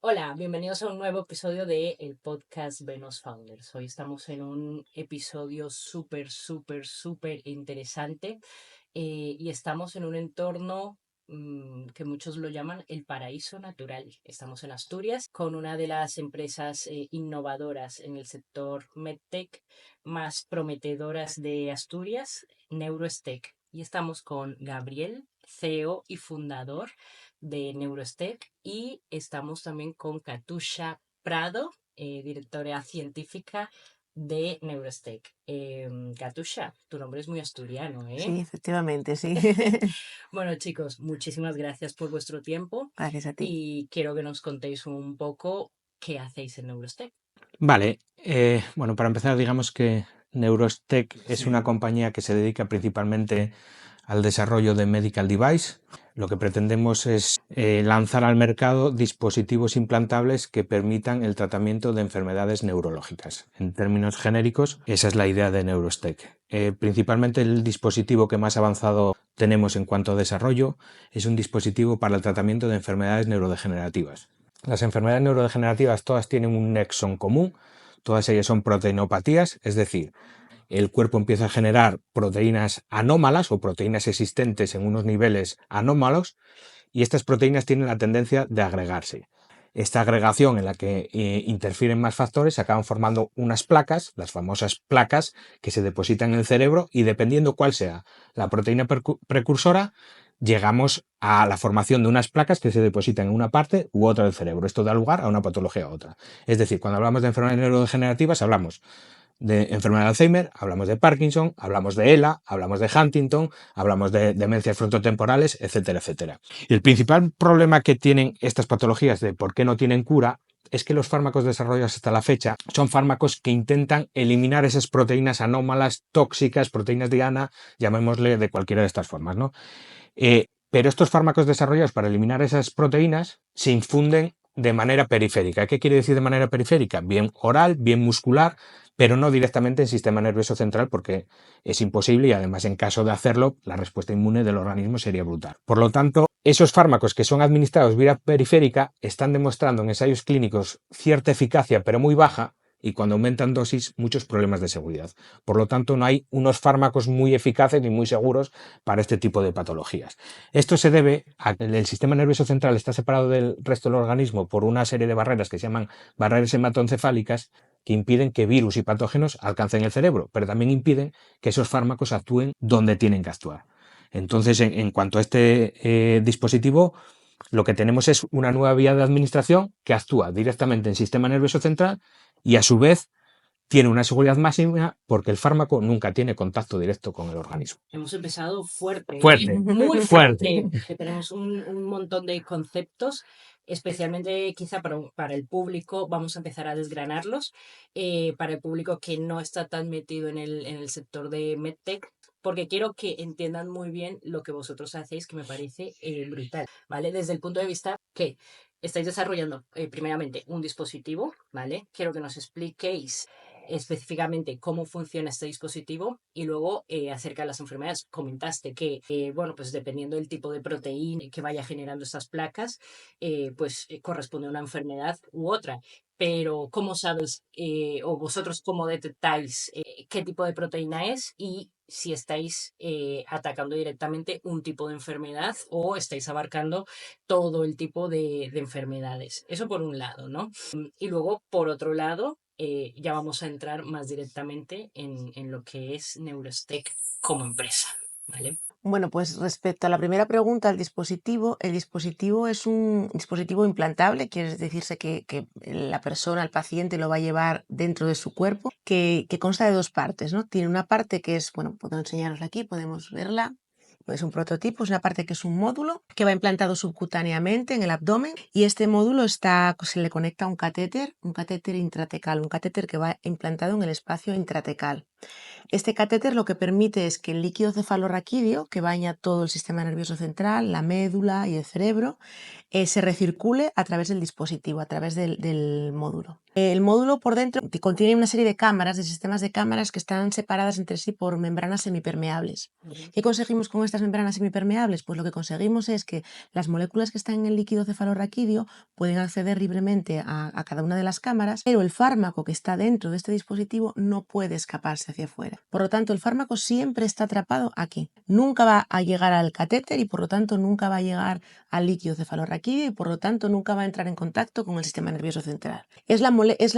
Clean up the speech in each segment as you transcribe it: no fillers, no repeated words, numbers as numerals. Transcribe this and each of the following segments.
Hola, bienvenidos a un nuevo episodio de el podcast Venus Founders. Hoy estamos en un episodio súper interesante y estamos en un entorno que muchos lo llaman el paraíso natural. Estamos en Asturias con una de las empresas innovadoras en el sector MedTech más prometedoras de Asturias, Neurostech. Y estamos con Gabriel, CEO y fundador de Neurostech, y estamos también con Katusha Prado, directora científica de Neurostech. Katusha, tu nombre es muy asturiano, ¿eh? Sí, efectivamente, sí. Bueno, chicos, muchísimas gracias por vuestro tiempo Gracias a ti. y quiero que nos contéis un poco qué hacéis en Neurostech. Vale, bueno, para empezar, digamos que Neurostech es una compañía que se dedica principalmente al desarrollo de medical device. Lo que pretendemos es lanzar al mercado dispositivos implantables que permitan el tratamiento de enfermedades neurológicas. En términos genéricos, esa es la idea de Neurostech. Principalmente el dispositivo que más avanzado tenemos en cuanto a desarrollo es un dispositivo para el tratamiento de enfermedades neurodegenerativas. Las enfermedades neurodegenerativas todas tienen un nexo en común, todas ellas son proteinopatías, es decir, el cuerpo empieza a generar proteínas anómalas o proteínas existentes en unos niveles anómalos y estas proteínas tienen la tendencia de agregarse. Esta agregación en la que interfieren más factores acaban formando unas placas, las famosas placas que se depositan en el cerebro y dependiendo cuál sea la proteína precursora, llegamos a la formación de unas placas que se depositan en una parte u otra del cerebro. Esto da lugar a una patología u otra. Es decir, cuando hablamos de enfermedades neurodegenerativas hablamos de enfermedad de Alzheimer, hablamos de Parkinson, hablamos de ELA, hablamos de Huntington, hablamos de demencias frontotemporales, etcétera, etcétera. Y el principal problema que tienen estas patologías de por qué no tienen cura es que los fármacos desarrollados hasta la fecha son fármacos que intentan eliminar esas proteínas anómalas, tóxicas, proteínas diana, llamémosle de cualquiera de estas formas, ¿no? Pero estos fármacos desarrollados para eliminar esas proteínas se infunden de manera periférica. ¿Qué quiere decir de manera periférica? Bien oral, bien muscular, pero no directamente en sistema nervioso central porque es imposible y además en caso de hacerlo la respuesta inmune del organismo sería brutal. Por lo tanto, esos fármacos que son administrados vía periférica están demostrando en ensayos clínicos cierta eficacia pero muy baja y cuando aumentan dosis muchos problemas de seguridad. Por lo tanto, no hay unos fármacos muy eficaces ni muy seguros para este tipo de patologías. Esto se debe a que el sistema nervioso central está separado del resto del organismo por una serie de barreras que se llaman barreras hematoencefálicas que impiden que virus y patógenos alcancen el cerebro, pero también impiden que esos fármacos actúen donde tienen que actuar. Entonces, en cuanto a este dispositivo, lo que tenemos es una nueva vía de administración que actúa directamente en el sistema nervioso central y a su vez tiene una seguridad máxima porque el fármaco nunca tiene contacto directo con el organismo. Hemos empezado fuerte, Fuerte, muy fuerte. fuerte, que tenemos un montón de conceptos, especialmente quizá para el público, vamos a empezar a desgranarlos, para el público que no está tan metido en el sector de MedTech, porque quiero que entiendan muy bien lo que vosotros hacéis, que me parece brutal, ¿vale? Desde el punto de vista que estáis desarrollando, primeramente, un dispositivo, ¿vale? Quiero que nos expliquéis específicamente cómo funciona este dispositivo y luego acerca de las enfermedades. Comentaste que, bueno, pues dependiendo del tipo de proteína que vaya generando estas placas, corresponde a una enfermedad u otra. Pero, ¿cómo sabes o vosotros cómo detectáis qué tipo de proteína es y si estáis atacando directamente un tipo de enfermedad o estáis abarcando todo el tipo de enfermedades? Eso por un lado, ¿no? Y luego, por otro lado, ya vamos a entrar más directamente en lo que es Neurostech como empresa, ¿vale? Bueno, pues respecto a la primera pregunta, el dispositivo es un dispositivo implantable, quiere decirse que la persona, el paciente, lo va a llevar dentro de su cuerpo, que consta de dos partes, ¿no? Tiene una parte que es, bueno, puedo enseñarosla aquí, podemos verla. Es un prototipo, es una parte que es un módulo que va implantado subcutáneamente en el abdomen y este módulo se le conecta un catéter intratecal, un catéter que va implantado en el espacio intratecal. Este catéter lo que permite es que el líquido cefalorraquídeo, que baña todo el sistema nervioso central, la médula y el cerebro, se recircule a través del dispositivo, a través del módulo. El módulo por dentro contiene una serie de cámaras, de sistemas de cámaras que están separadas entre sí por membranas semipermeables. ¿Qué conseguimos con estas membranas semipermeables? Pues lo que conseguimos es que las moléculas que están en el líquido cefalorraquídeo pueden acceder libremente a cada una de las cámaras, pero el fármaco que está dentro de este dispositivo no puede escaparse hacia afuera. Por lo tanto, el fármaco siempre está atrapado aquí. Nunca va a llegar al catéter y por lo tanto nunca va a llegar al líquido cefalorraquídeo y por lo tanto nunca va a entrar en contacto con el sistema nervioso central.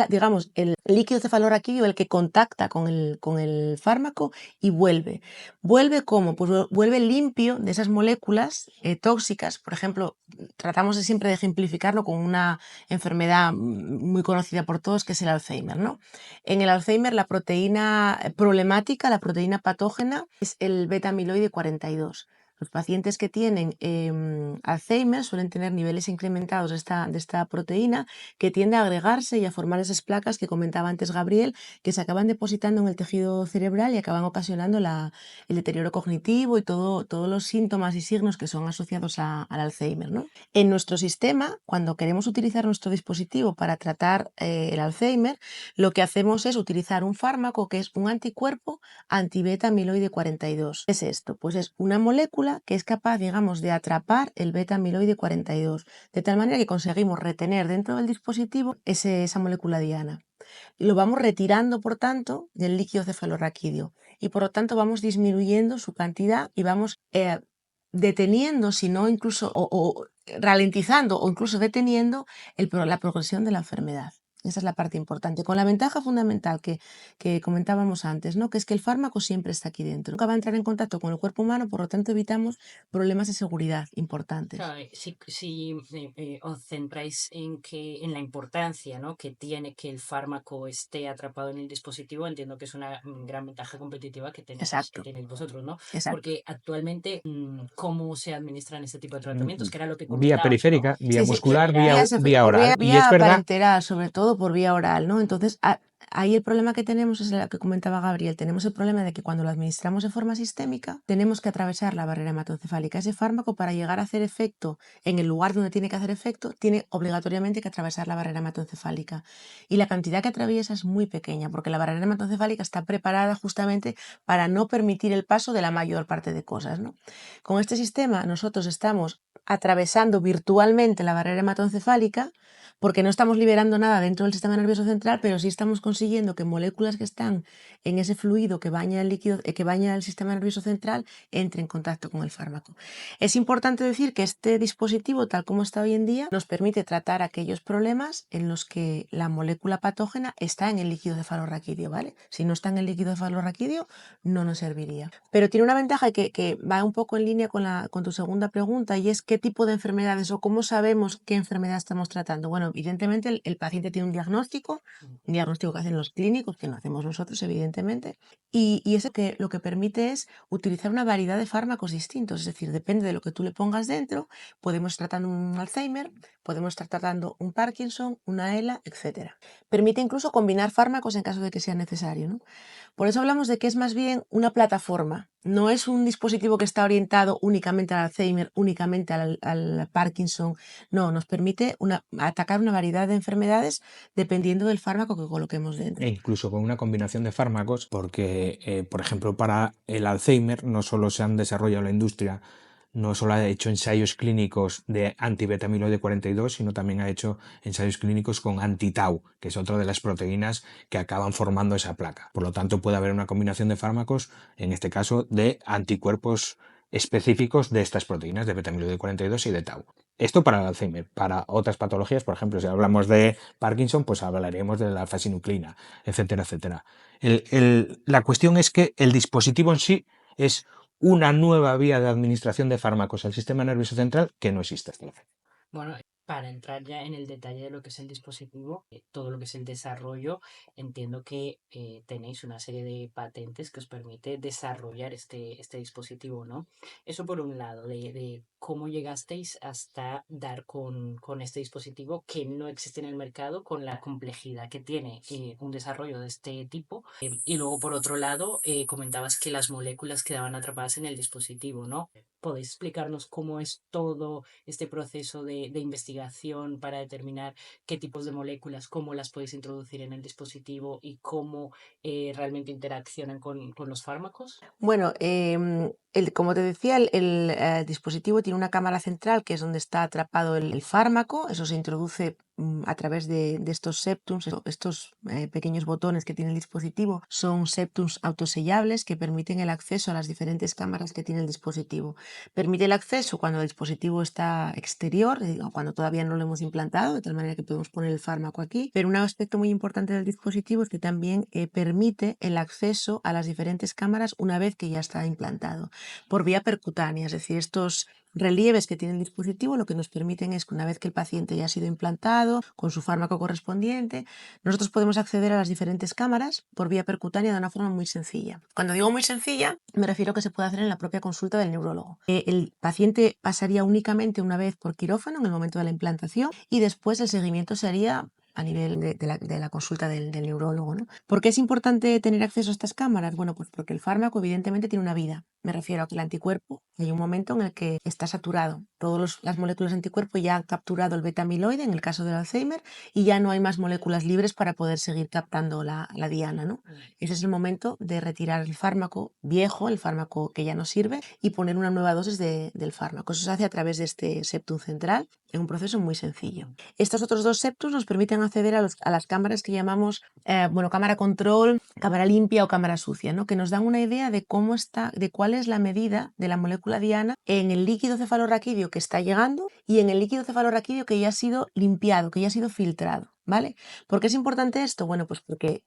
Digamos, el líquido cefalorraquídeo el que contacta con el fármaco y vuelve. ¿Vuelve cómo? Pues vuelve limpio de esas moléculas tóxicas. Por ejemplo, tratamos siempre de ejemplificarlo con una enfermedad muy conocida por todos, que es el Alzheimer, ¿no? En el Alzheimer la proteína problemática, la proteína patógena, es el beta-amiloide 42. Los pacientes que tienen Alzheimer suelen tener niveles incrementados de esta proteína que tiende a agregarse y a formar esas placas que comentaba antes Gabriel, que se acaban depositando en el tejido cerebral y acaban ocasionando el deterioro cognitivo y todos los síntomas y signos que son asociados al Alzheimer, ¿no? En nuestro sistema, cuando queremos utilizar nuestro dispositivo para tratar el Alzheimer, lo que hacemos es utilizar un fármaco que es un anticuerpo anti-beta-amiloide 42. ¿Qué es esto? Pues es una molécula que es capaz, digamos, de atrapar el beta-amiloide 42, de tal manera que conseguimos retener dentro del dispositivo esa molécula diana. Y lo vamos retirando, por tanto, del líquido cefalorraquídeo y por lo tanto vamos disminuyendo su cantidad y vamos deteniendo, si no incluso, o ralentizando o incluso deteniendo la progresión de la enfermedad. Esa es la parte importante, con la ventaja fundamental que comentábamos antes, ¿no? Que es que el fármaco siempre está aquí dentro. Nunca va a entrar en contacto con el cuerpo humano, por lo tanto evitamos problemas de seguridad importantes. Claro, si os centráis en la importancia, ¿no?, que tiene que el fármaco esté atrapado en el dispositivo, entiendo que es una gran ventaja competitiva que Exacto. tenéis vosotros, ¿no? Exacto. Porque actualmente, ¿cómo se administran este tipo de tratamientos? Que era lo que Vía comentabas, ¿no? periférica, vía Sí, muscular, Era- vía oral. Y es verdad, parenteral, sobre todo por vía oral, ¿no? Entonces, ahí el problema que tenemos es el que comentaba Gabriel. Tenemos el problema de que cuando lo administramos de forma sistémica, tenemos que atravesar la barrera hematoencefálica. Ese fármaco, para llegar a hacer efecto en el lugar donde tiene que hacer efecto, tiene obligatoriamente que atravesar la barrera hematoencefálica. Y la cantidad que atraviesa es muy pequeña, porque la barrera hematoencefálica está preparada justamente para no permitir el paso de la mayor parte de cosas, ¿no? Con este sistema nosotros estamos atravesando virtualmente la barrera hematoencefálica porque no estamos liberando nada dentro del sistema nervioso central, pero sí estamos consiguiendo que moléculas que están en ese fluido que baña el líquido, que baña el sistema nervioso central, entren en contacto con el fármaco. Es importante decir que este dispositivo, tal como está hoy en día, nos permite tratar aquellos problemas en los que la molécula patógena está en el líquido cefalorraquídeo, ¿vale? Si no está en el líquido cefalorraquídeo, no nos serviría. Pero tiene una ventaja que va un poco en línea con tu segunda pregunta, y es qué tipo de enfermedades o cómo sabemos qué enfermedad estamos tratando. Bueno, evidentemente el paciente tiene un diagnóstico que hacen los clínicos, que no hacemos nosotros, evidentemente, y eso lo que permite es utilizar una variedad de fármacos distintos, es decir, depende de lo que tú le pongas dentro, podemos estar tratando un Alzheimer, podemos estar tratando un Parkinson, una ELA, etc. Permite incluso combinar fármacos en caso de que sea necesario, ¿no? Por eso hablamos de que es más bien una plataforma, no es un dispositivo que está orientado únicamente al Alzheimer, únicamente al Parkinson, no, nos permite atacar una variedad de enfermedades dependiendo del fármaco que coloquemos dentro. e incluso con una combinación de fármacos, porque, por ejemplo, para el Alzheimer no solo se han desarrollado la industria, no solo ha hecho ensayos clínicos de anti-beta-amiloide 42, sino también ha hecho ensayos clínicos con anti-tau, que es otra de las proteínas que acaban formando esa placa. Por lo tanto, puede haber una combinación de fármacos, en este caso de anticuerpos específicos de estas proteínas, de beta-amiloide 42 y de tau. Esto para el Alzheimer. Para otras patologías, por ejemplo, si hablamos de Parkinson, pues hablaremos de la alfa-sinucleína, etcétera, etcétera. La cuestión es que el dispositivo en sí es una nueva vía de administración de fármacos al sistema nervioso central que no existe hasta la fecha. Bueno, Para entrar ya en el detalle de lo que es el dispositivo, todo lo que es el desarrollo, entiendo que tenéis una serie de patentes que os permite desarrollar este dispositivo, ¿no? Eso por un lado, de cómo llegasteis hasta dar con este dispositivo que no existe en el mercado, con la complejidad que tiene un desarrollo de este tipo. Y luego, por otro lado, comentabas que las moléculas quedaban atrapadas en el dispositivo, ¿no? ¿Podéis explicarnos cómo es todo este proceso de investigación para determinar qué tipos de moléculas, cómo las podéis introducir en el dispositivo y cómo realmente interaccionan con los fármacos? Bueno, como te decía, el dispositivo tiene una cámara central que es donde está atrapado el fármaco. Eso se introduce a través de estos septums. Estos pequeños botones que tiene el dispositivo son septums autosellables que permiten el acceso a las diferentes cámaras que tiene el dispositivo. Permite el acceso cuando el dispositivo está exterior, o cuando todavía no lo hemos implantado, de tal manera que podemos poner el fármaco aquí. Pero un aspecto muy importante del dispositivo es que también permite el acceso a las diferentes cámaras una vez que ya está implantado, por vía percutánea, es decir, estos relieves que tiene el dispositivo lo que nos permiten es que una vez que el paciente ya ha sido implantado con su fármaco correspondiente, nosotros podemos acceder a las diferentes cámaras por vía percutánea de una forma muy sencilla. Cuando digo muy sencilla, me refiero a que se puede hacer en la propia consulta del neurólogo. El paciente pasaría únicamente una vez por quirófano en el momento de la implantación y después el seguimiento se haría a nivel de la consulta del neurólogo, ¿no? ¿Por qué es importante tener acceso a estas cámaras? Bueno, pues porque el fármaco evidentemente tiene una vida. Me refiero a que el anticuerpo, hay un momento en el que está saturado. Todas las moléculas de anticuerpo ya han capturado el beta-amiloide en el caso del Alzheimer y ya no hay más moléculas libres para poder seguir captando la diana, ¿no? Ese es el momento de retirar el fármaco viejo, el fármaco que ya no sirve, y poner una nueva dosis del fármaco. Eso se hace a través de este septum central en un proceso muy sencillo. Estos otros dos septums nos permiten acceder a las cámaras que llamamos cámara control, cámara limpia o cámara sucia, ¿no? Que nos dan una idea de cómo está, de cuál es la medida de la molécula diana en el líquido cefalorraquídeo que está llegando y en el líquido cefalorraquídeo que ya ha sido limpiado, que ya ha sido filtrado, ¿vale? ¿Por qué es importante esto? Bueno, pues porque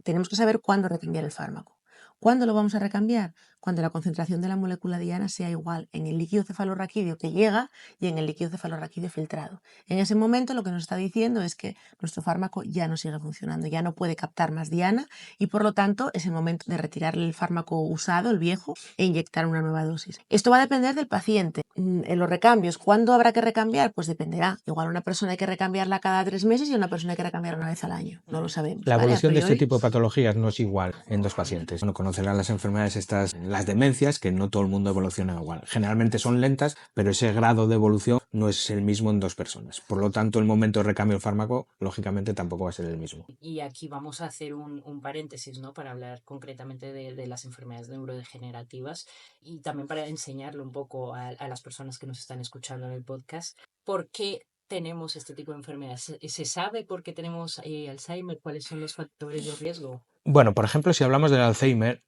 tenemos que saber cuándo recambiar el fármaco. ¿Cuándo lo vamos a recambiar? Cuando la concentración de la molécula diana sea igual en el líquido cefalorraquídeo que llega y en el líquido cefalorraquídeo filtrado. En ese momento lo que nos está diciendo es que nuestro fármaco ya no sigue funcionando, ya no puede captar más diana y por lo tanto es el momento de retirarle el fármaco usado, el viejo, e inyectar una nueva dosis. Esto va a depender del paciente. En los recambios, ¿cuándo habrá que recambiar? Pues dependerá. Igual una persona hay que recambiarla cada 3 meses y una persona hay que recambiarla una vez al año. No lo sabemos. La ¿vale? evolución de este tipo de patologías no es igual en dos pacientes. Uno conocerá las enfermedades estas, las demencias, que no todo el mundo evoluciona igual. Generalmente son lentas, pero ese grado de evolución no es el mismo en dos personas. Por lo tanto, el momento de recambio del fármaco, lógicamente, tampoco va a ser el mismo. Y aquí vamos a hacer un paréntesis, ¿no? Para hablar concretamente de las enfermedades neurodegenerativas y también para enseñarle un poco a las personas que nos están escuchando en el podcast por qué tenemos este tipo de enfermedades. ¿Se sabe por qué tenemos Alzheimer? ¿Cuáles son los factores de riesgo? Bueno, por ejemplo, si hablamos del Alzheimer,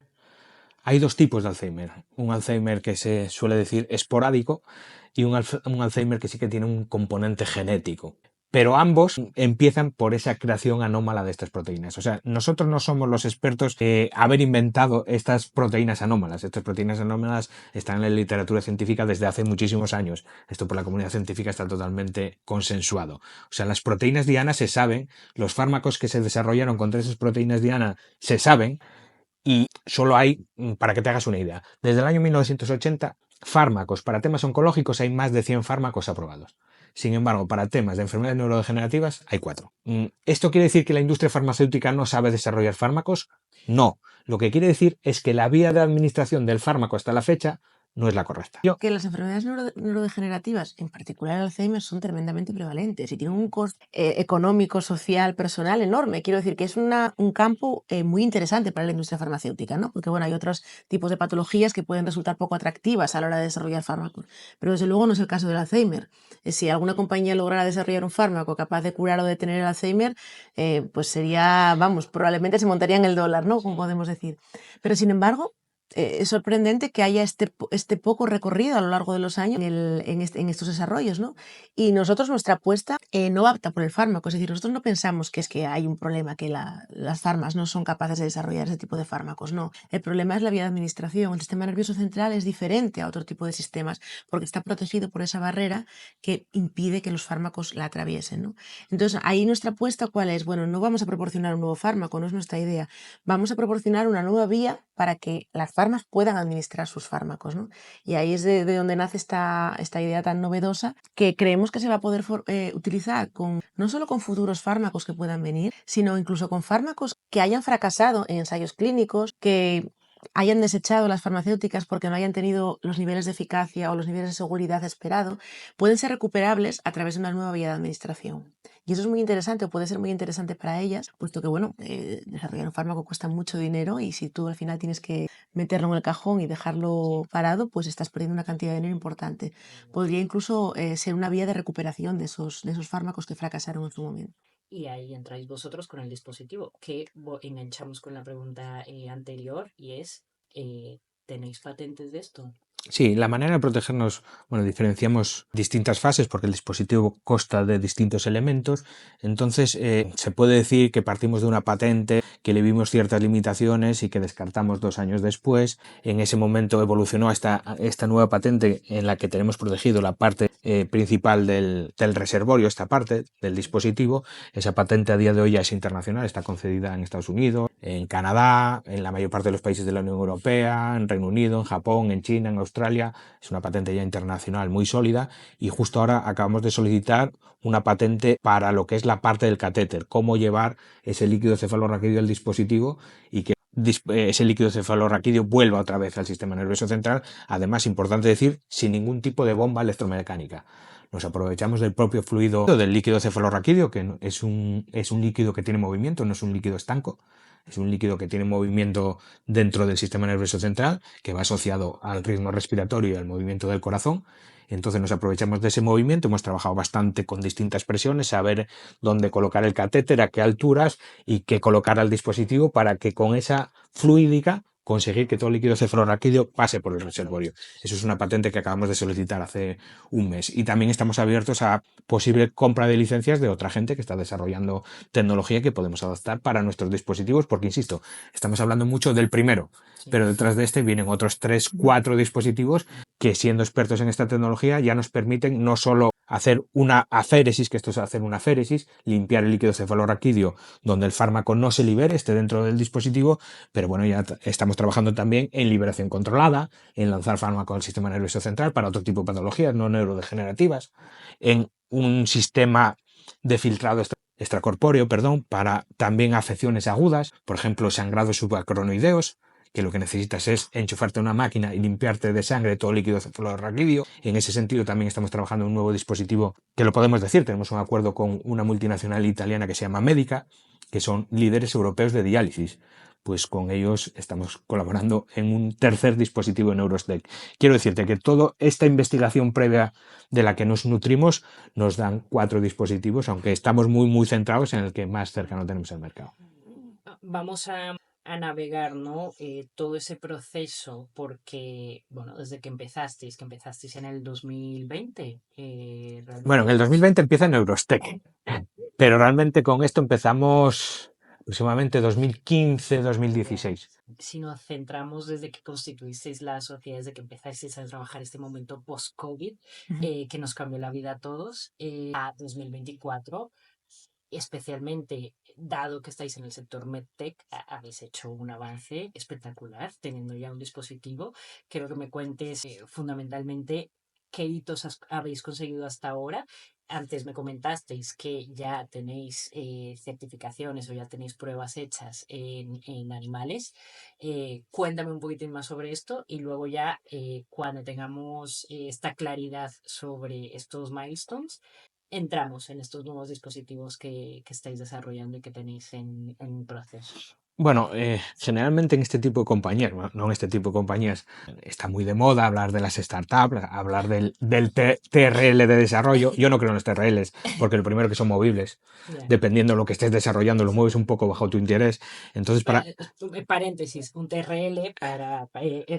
hay dos tipos de Alzheimer. Un Alzheimer que se suele decir esporádico y un Alzheimer que sí que tiene un componente genético. Pero ambos empiezan por esa creación anómala de estas proteínas. O sea, nosotros no somos los expertos de haber inventado estas proteínas anómalas. Estas proteínas anómalas están en la literatura científica desde hace muchísimos años. Esto por la comunidad científica está totalmente consensuado. O sea, las proteínas diana se saben, los fármacos que se desarrollaron contra esas proteínas diana se saben, y solo hay, para que te hagas una idea, desde el año 1980, fármacos para temas oncológicos hay más de 100 fármacos aprobados. Sin embargo, para temas de enfermedades neurodegenerativas hay 4. ¿Esto quiere decir que la industria farmacéutica no sabe desarrollar fármacos? No. Lo que quiere decir es que la vía de administración del fármaco hasta la fecha no es la correcta. Que las enfermedades neurodegenerativas, en particular el Alzheimer, son tremendamente prevalentes y tienen un coste económico, social, personal enorme. Quiero decir que es un campo muy interesante para la industria farmacéutica, ¿no? Porque bueno, hay otros tipos de patologías que pueden resultar poco atractivas a la hora de desarrollar fármacos, pero desde luego no es el caso del Alzheimer. Si alguna compañía lograra desarrollar un fármaco capaz de curar o detener el Alzheimer, pues sería, vamos, probablemente se montaría en el dólar, ¿no? Como podemos decir. Pero sin embargo, es sorprendente que haya este poco recorrido a lo largo de los años en estos desarrollos, ¿no? Y nosotros, nuestra apuesta no va por el fármaco, es decir, nosotros no pensamos que es que hay un problema, que las farmas no son capaces de desarrollar ese tipo de fármacos, no. El problema es la vía de administración. El sistema nervioso central es diferente a otro tipo de sistemas porque está protegido por esa barrera que impide que los fármacos la atraviesen, ¿no? Entonces, ahí nuestra apuesta, ¿cuál es? Bueno, no vamos a proporcionar un nuevo fármaco, no es nuestra idea. Vamos a proporcionar una nueva vía para que las farmas puedan administrar sus fármacos, ¿no? Y ahí es de donde nace esta idea tan novedosa que creemos que se va a poder utilizar no solo con futuros fármacos que puedan venir, sino incluso con fármacos que hayan fracasado en ensayos clínicos, que hayan desechado las farmacéuticas porque no hayan tenido los niveles de eficacia o los niveles de seguridad esperados, pueden ser recuperables a través de una nueva vía de administración. Y eso es muy interesante, o puede ser muy interesante para ellas, puesto que, bueno, desarrollar un fármaco cuesta mucho dinero y si tú al final tienes que meterlo en el cajón y dejarlo parado, pues estás perdiendo una cantidad de dinero importante. Podría incluso ser una vía de recuperación de esos fármacos que fracasaron en su momento. Y ahí entráis vosotros con el dispositivo, que enganchamos con la pregunta anterior y es, ¿tenéis patentes de esto? Sí, la manera de protegernos, bueno, diferenciamos distintas fases porque el dispositivo consta de distintos elementos. Entonces, se puede decir que partimos de una patente, que le vimos ciertas limitaciones y que descartamos 2 años después. En ese momento evolucionó esta nueva patente en la que tenemos protegido la parte principal del reservorio, esta parte del dispositivo. Esa patente a día de hoy ya es internacional, está concedida en Estados Unidos, en Canadá, en la mayor parte de los países de la Unión Europea, en Reino Unido, en Japón, en China, en Australia. Es una patente ya internacional muy sólida y justo ahora acabamos de solicitar una patente para lo que es la parte del catéter, cómo llevar ese líquido cefalorraquídeo al dispositivo y que ese líquido cefalorraquídeo vuelva otra vez al sistema nervioso central. Además, importante decir, sin ningún tipo de bomba electromecánica. Nos aprovechamos del propio fluido del líquido cefalorraquídeo, que es un líquido que tiene movimiento, no es un líquido estanco. Es un líquido que tiene movimiento dentro del sistema nervioso central, que va asociado al ritmo respiratorio y al movimiento del corazón. Entonces nos aprovechamos de ese movimiento, hemos trabajado bastante con distintas presiones, saber dónde colocar el catéter, a qué alturas y qué colocar al dispositivo para que con esa fluídica conseguir que todo el líquido cefalorraquídeo pase por el reservorio. Eso es una patente que acabamos de solicitar hace un mes. Y también estamos abiertos a posible compra de licencias de otra gente que está desarrollando tecnología que podemos adaptar para nuestros dispositivos, porque, insisto, estamos hablando mucho del primero, Sí. pero detrás de este vienen otros 3, 4 dispositivos que, siendo expertos en esta tecnología, ya nos permiten no solo hacer una aféresis, que esto es hacer una aféresis, limpiar el líquido cefalorraquídeo donde el fármaco no se libere, esté dentro del dispositivo, pero bueno, ya estamos trabajando también en liberación controlada, en lanzar fármaco al sistema nervioso central para otro tipo de patologías no neurodegenerativas, en un sistema de filtrado extracorpóreo, para también afecciones agudas, por ejemplo, sangrados subacronoideos, que lo que necesitas es enchufarte a una máquina y limpiarte de sangre todo el líquido cefalorraquídeo. En ese sentido también estamos trabajando en un nuevo dispositivo que lo podemos decir, tenemos un acuerdo con una multinacional italiana que se llama Medica, que son líderes europeos de diálisis. Pues con ellos estamos colaborando en un tercer dispositivo en Neurostec. Quiero decirte que toda esta investigación previa de la que nos nutrimos nos dan 4 dispositivos, aunque estamos muy centrados en el que más cercano tenemos al mercado. Vamos a navegar, ¿no? Todo ese proceso, porque, bueno, desde que empezasteis en el 2020, Bueno, en el 2020 empieza Neurostec, pero realmente con esto empezamos aproximadamente 2015-2016. Si nos centramos desde que constituisteis la sociedad, desde que empezasteis a trabajar este momento post-COVID, que nos cambió la vida a todos, a 2024, especialmente dado que estáis en el sector MedTech, habéis hecho un avance espectacular teniendo ya un dispositivo. Quiero que me cuentes fundamentalmente qué hitos habéis conseguido hasta ahora. Antes me comentasteis que ya tenéis certificaciones o ya tenéis pruebas hechas en animales. Cuéntame un poquitín más sobre esto y luego ya cuando tengamos esta claridad sobre estos milestones, entramos en estos nuevos dispositivos que estáis desarrollando y que tenéis en proceso. Bueno, generalmente en este tipo de compañías, bueno, no en este tipo de compañías, está muy de moda hablar de las startups, hablar del TRL de desarrollo. Yo no creo en los TRLs, porque lo primero que son movibles, Ya. dependiendo de lo que estés desarrollando, lo mueves un poco bajo tu interés. Entonces, para, Paréntesis, un TRL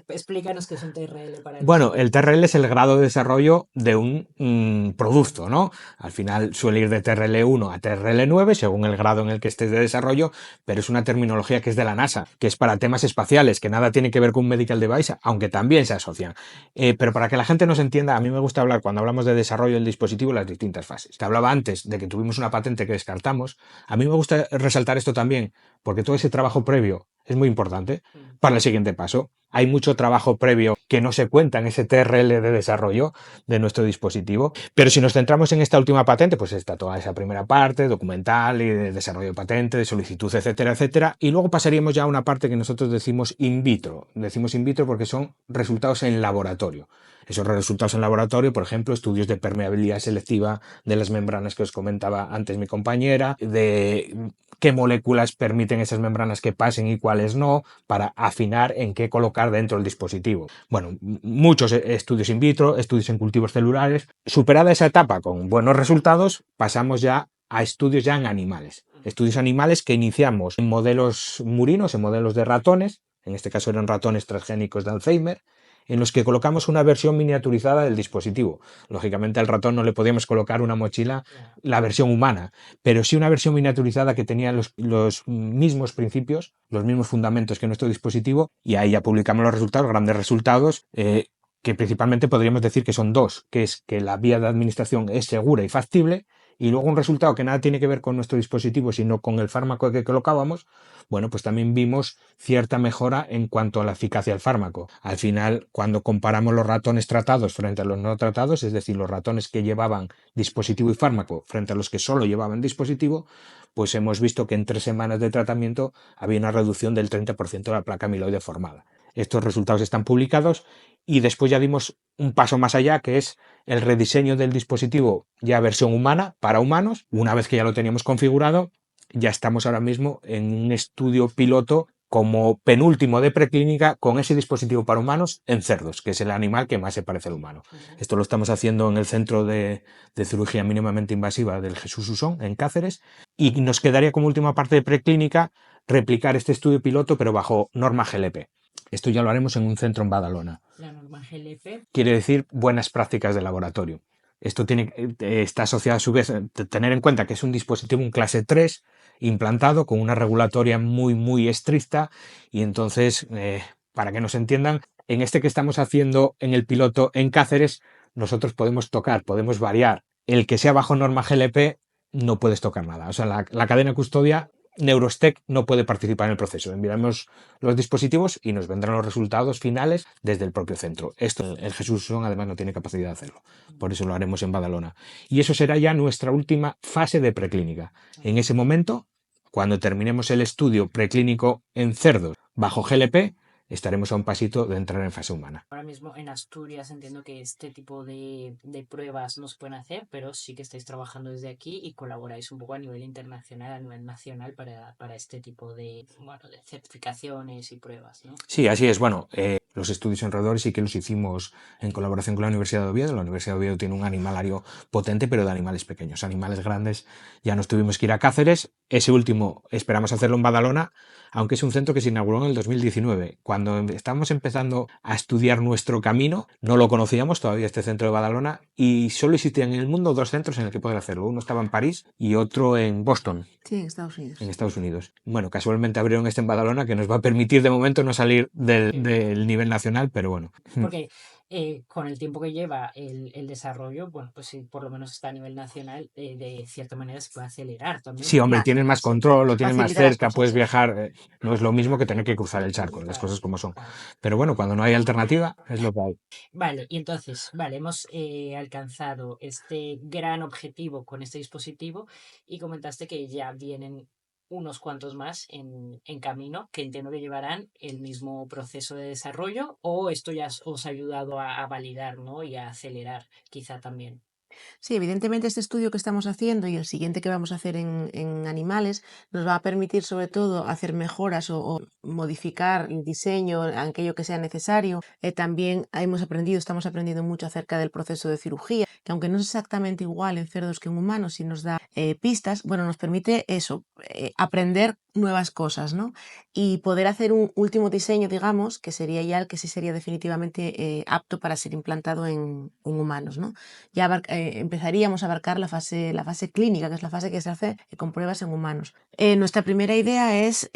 explícanos qué es un TRL para los Bueno, el oyentes. TRL es el grado de desarrollo de un producto, ¿no? Al final suele ir de TRL 1 a TRL 9 según el grado en el que estés de desarrollo, pero es una terminología que es de la NASA, que es para temas espaciales, que nada tiene que ver con un medical device, aunque también se asocian. Pero para que la gente nos entienda, a mí me gusta hablar cuando hablamos de desarrollo del dispositivo las distintas fases. Te hablaba antes de que tuvimos una patente que descartamos. A mí me gusta resaltar esto también, porque todo ese trabajo previo es muy importante Mm. para el siguiente paso. Hay mucho trabajo previo que no se cuenta en ese TRL de desarrollo de nuestro dispositivo, pero si nos centramos en esta última patente, pues está toda esa primera parte, documental y de desarrollo de patente, de solicitud, etcétera, etcétera, y luego pasaríamos ya a una parte que nosotros decimos in vitro. Decimos in vitro porque son resultados en laboratorio. Esos resultados en laboratorio, por ejemplo, estudios de permeabilidad selectiva de las membranas que os comentaba antes mi compañera, de qué moléculas permiten esas membranas que pasen y cuáles no, para afinar en qué colocar dentro del dispositivo. Bueno, muchos estudios in vitro, estudios en cultivos celulares. Superada esa etapa con buenos resultados, pasamos ya a estudios ya en animales. Estudios animales que iniciamos en modelos murinos, en modelos de ratones, en este caso eran ratones transgénicos de Alzheimer, en los que colocamos una versión miniaturizada del dispositivo. Lógicamente al ratón no le podíamos colocar una mochila, Ya. la versión humana, pero sí una versión miniaturizada que tenía los mismos principios, los mismos fundamentos que nuestro dispositivo, y ahí ya publicamos los resultados, grandes resultados, que principalmente podríamos decir que son dos, que es que la vía de administración es segura y factible, y luego un resultado que nada tiene que ver con nuestro dispositivo, sino con el fármaco que colocábamos. Bueno, pues también vimos cierta mejora en cuanto a la eficacia del fármaco. Al final, cuando comparamos los ratones tratados frente a los no tratados, es decir, los ratones que llevaban dispositivo y fármaco frente a los que solo llevaban dispositivo, pues hemos visto que en 3 semanas de tratamiento había una reducción del 30% de la placa amiloide formada. Estos resultados están publicados y después ya dimos un paso más allá, que es el rediseño del dispositivo ya versión humana para humanos. Una vez que ya lo teníamos configurado, ya estamos ahora mismo en un estudio piloto como penúltimo de preclínica con ese dispositivo para humanos en cerdos, que es el animal que más se parece al humano. Ujú. Esto lo estamos haciendo en el Centro de Cirugía Mínimamente Invasiva del Jesús Usón, en Cáceres, y nos quedaría como última parte de preclínica replicar este estudio piloto, pero bajo norma GLP. Esto ya lo haremos en un centro en Badalona. La norma GLP. Quiere decir buenas prácticas de laboratorio. Esto está asociado a su vez a tener en cuenta que es un dispositivo, un clase 3, implantado con una regulatoria muy, muy estricta, y entonces, para que nos entiendan, en este que estamos haciendo en el piloto en Cáceres, nosotros podemos tocar, podemos variar. El que sea bajo norma GLP no puedes tocar nada. O sea, la cadena custodia Neurostec no puede participar en el proceso. Enviaremos los dispositivos y nos vendrán los resultados finales desde el propio centro. Esto el Jesús Son además no tiene capacidad de hacerlo. Por eso lo haremos en Badalona. Y eso será ya nuestra última fase de preclínica. En ese momento, cuando terminemos el estudio preclínico en cerdos bajo GLP, estaremos a un pasito de entrar en fase humana. Ahora mismo en Asturias entiendo que este tipo de pruebas no se pueden hacer, pero sí que estáis trabajando desde aquí y colaboráis un poco a nivel internacional, a nivel nacional para este tipo de, bueno, de certificaciones y pruebas, ¿no? Sí, así es. Bueno, los estudios en roedores sí que los hicimos en colaboración con la Universidad de Oviedo. La Universidad de Oviedo tiene un animalario potente, pero de animales pequeños. Animales grandes ya nos tuvimos que ir a Cáceres. Ese último esperamos hacerlo en Badalona, aunque es un centro que se inauguró en el 2019. Cuando estábamos empezando a estudiar nuestro camino, no lo conocíamos todavía este centro de Badalona, y solo existían en el mundo dos centros en el que poder hacerlo. Uno estaba en París y otro en Boston, Sí, en Estados Unidos. en Estados Unidos. Bueno, casualmente abrieron este en Badalona, que nos va a permitir de momento no salir del nivel nacional, pero bueno. Porque con el tiempo que lleva el desarrollo, bueno, pues sí, por lo menos está a nivel nacional, de cierta manera se puede acelerar también, Sí, ¿no? hombre, Claro, tienes más control, lo tienes más facilita las cerca, puedes cosas. viajar. No es lo mismo que tener que cruzar el charco, las Claro, cosas como son. claro. Pero bueno, cuando no hay alternativa, es lo que hay. Vale, y entonces, vale, hemos alcanzado este gran objetivo con este dispositivo y comentaste que ya vienen unos cuantos más en camino que entiendo que llevarán el mismo proceso de desarrollo o esto ya os ha ayudado a validar, ¿no? Y a acelerar quizá también. Sí, evidentemente este estudio que estamos haciendo y el siguiente que vamos a hacer en animales nos va a permitir sobre todo hacer mejoras o modificar el diseño, en aquello que sea necesario. También estamos aprendiendo mucho acerca del proceso de cirugía, que aunque no es exactamente igual en cerdos que en humanos, sí nos da pistas, bueno, nos permite eso, aprender nuevas cosas, ¿no? Y poder hacer un último diseño, digamos, que sería ya el que sí sería definitivamente apto para ser implantado en humanos, ¿no? Ya empezaríamos a abarcar la fase clínica, que es la fase que se hace con pruebas en humanos. Nuestra primera idea es,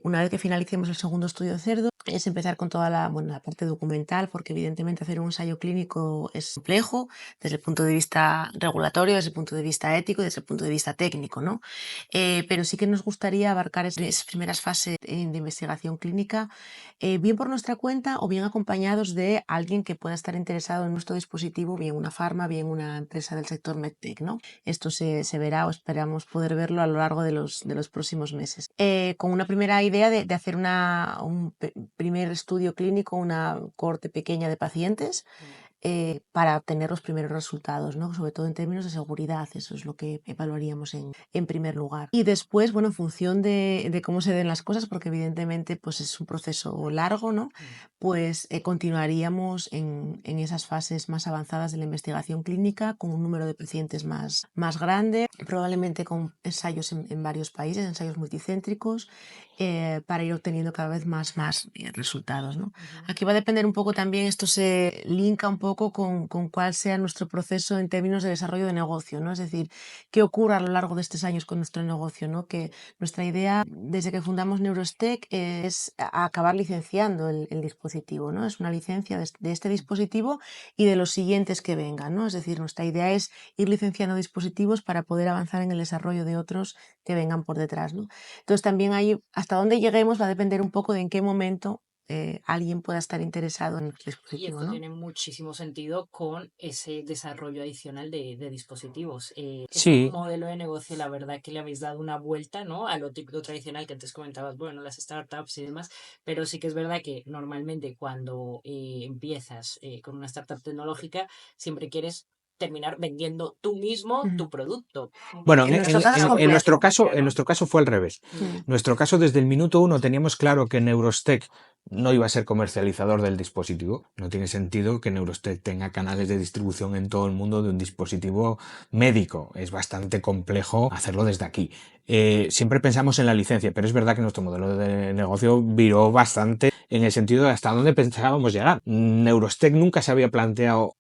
una vez que finalicemos el segundo estudio de cerdo, es empezar con toda la parte documental, porque evidentemente hacer un ensayo clínico es complejo desde el punto de vista regulatorio, desde el punto de vista ético y desde el punto de vista técnico, ¿no? Pero sí que nos gustaría abarcar esas primeras fases de investigación clínica, bien por nuestra cuenta o bien acompañados de alguien que pueda estar interesado en nuestro dispositivo, bien una farma, bien una empresa del sector MedTech, ¿no? Esto se verá o esperamos poder verlo a lo largo de los próximos meses. Con una primera idea de hacer un primer estudio clínico, una cohorte pequeña de pacientes, para obtener los primeros resultados, ¿no? Sobre todo en términos de seguridad, eso es lo que evaluaríamos en primer lugar. Y después, bueno, en función de cómo se den las cosas, porque evidentemente pues es un proceso largo, ¿no? Pues continuaríamos en esas fases más avanzadas de la investigación clínica con un número de pacientes más grande, probablemente con ensayos en varios países, ensayos multicéntricos, para ir obteniendo cada vez más resultados, ¿no? Aquí va a depender un poco también, esto se linka un poco con cuál sea nuestro proceso en términos de desarrollo de negocio, ¿no? Es decir, qué ocurra a lo largo de estos años con nuestro negocio, ¿no? Que nuestra idea desde que fundamos Neurostec es acabar licenciando el dispositivo, ¿no? Es una licencia de este dispositivo y de los siguientes que vengan, ¿no? Es decir, nuestra idea es ir licenciando dispositivos para poder avanzar en el desarrollo de otros que vengan por detrás, ¿no? Entonces también ahí, hasta dónde lleguemos va a depender un poco de en qué momento alguien pueda estar interesado en el Y dispositivo, esto ¿no? tiene muchísimo sentido con ese desarrollo adicional de dispositivos. Este Sí, modelo de negocio, la verdad que le habéis dado una vuelta, ¿no? A lo típico tradicional que antes comentabas, bueno, las startups y demás, pero sí que es verdad que normalmente cuando empiezas con una startup tecnológica, siempre quieres terminar vendiendo tú mismo Ujú. tu producto. bueno, En nuestro caso es en nuestro caso fue al revés. Mm. Nuestro caso, desde el minuto uno teníamos claro que Neurostec no iba a ser comercializador del dispositivo. No tiene sentido que Neurostec tenga canales de distribución en todo el mundo de un dispositivo médico. Es bastante complejo hacerlo desde aquí. Siempre pensamos en la licencia, pero es verdad que nuestro modelo de negocio viró bastante en el sentido de hasta dónde pensábamos llegar. Neurostec nunca se había planteado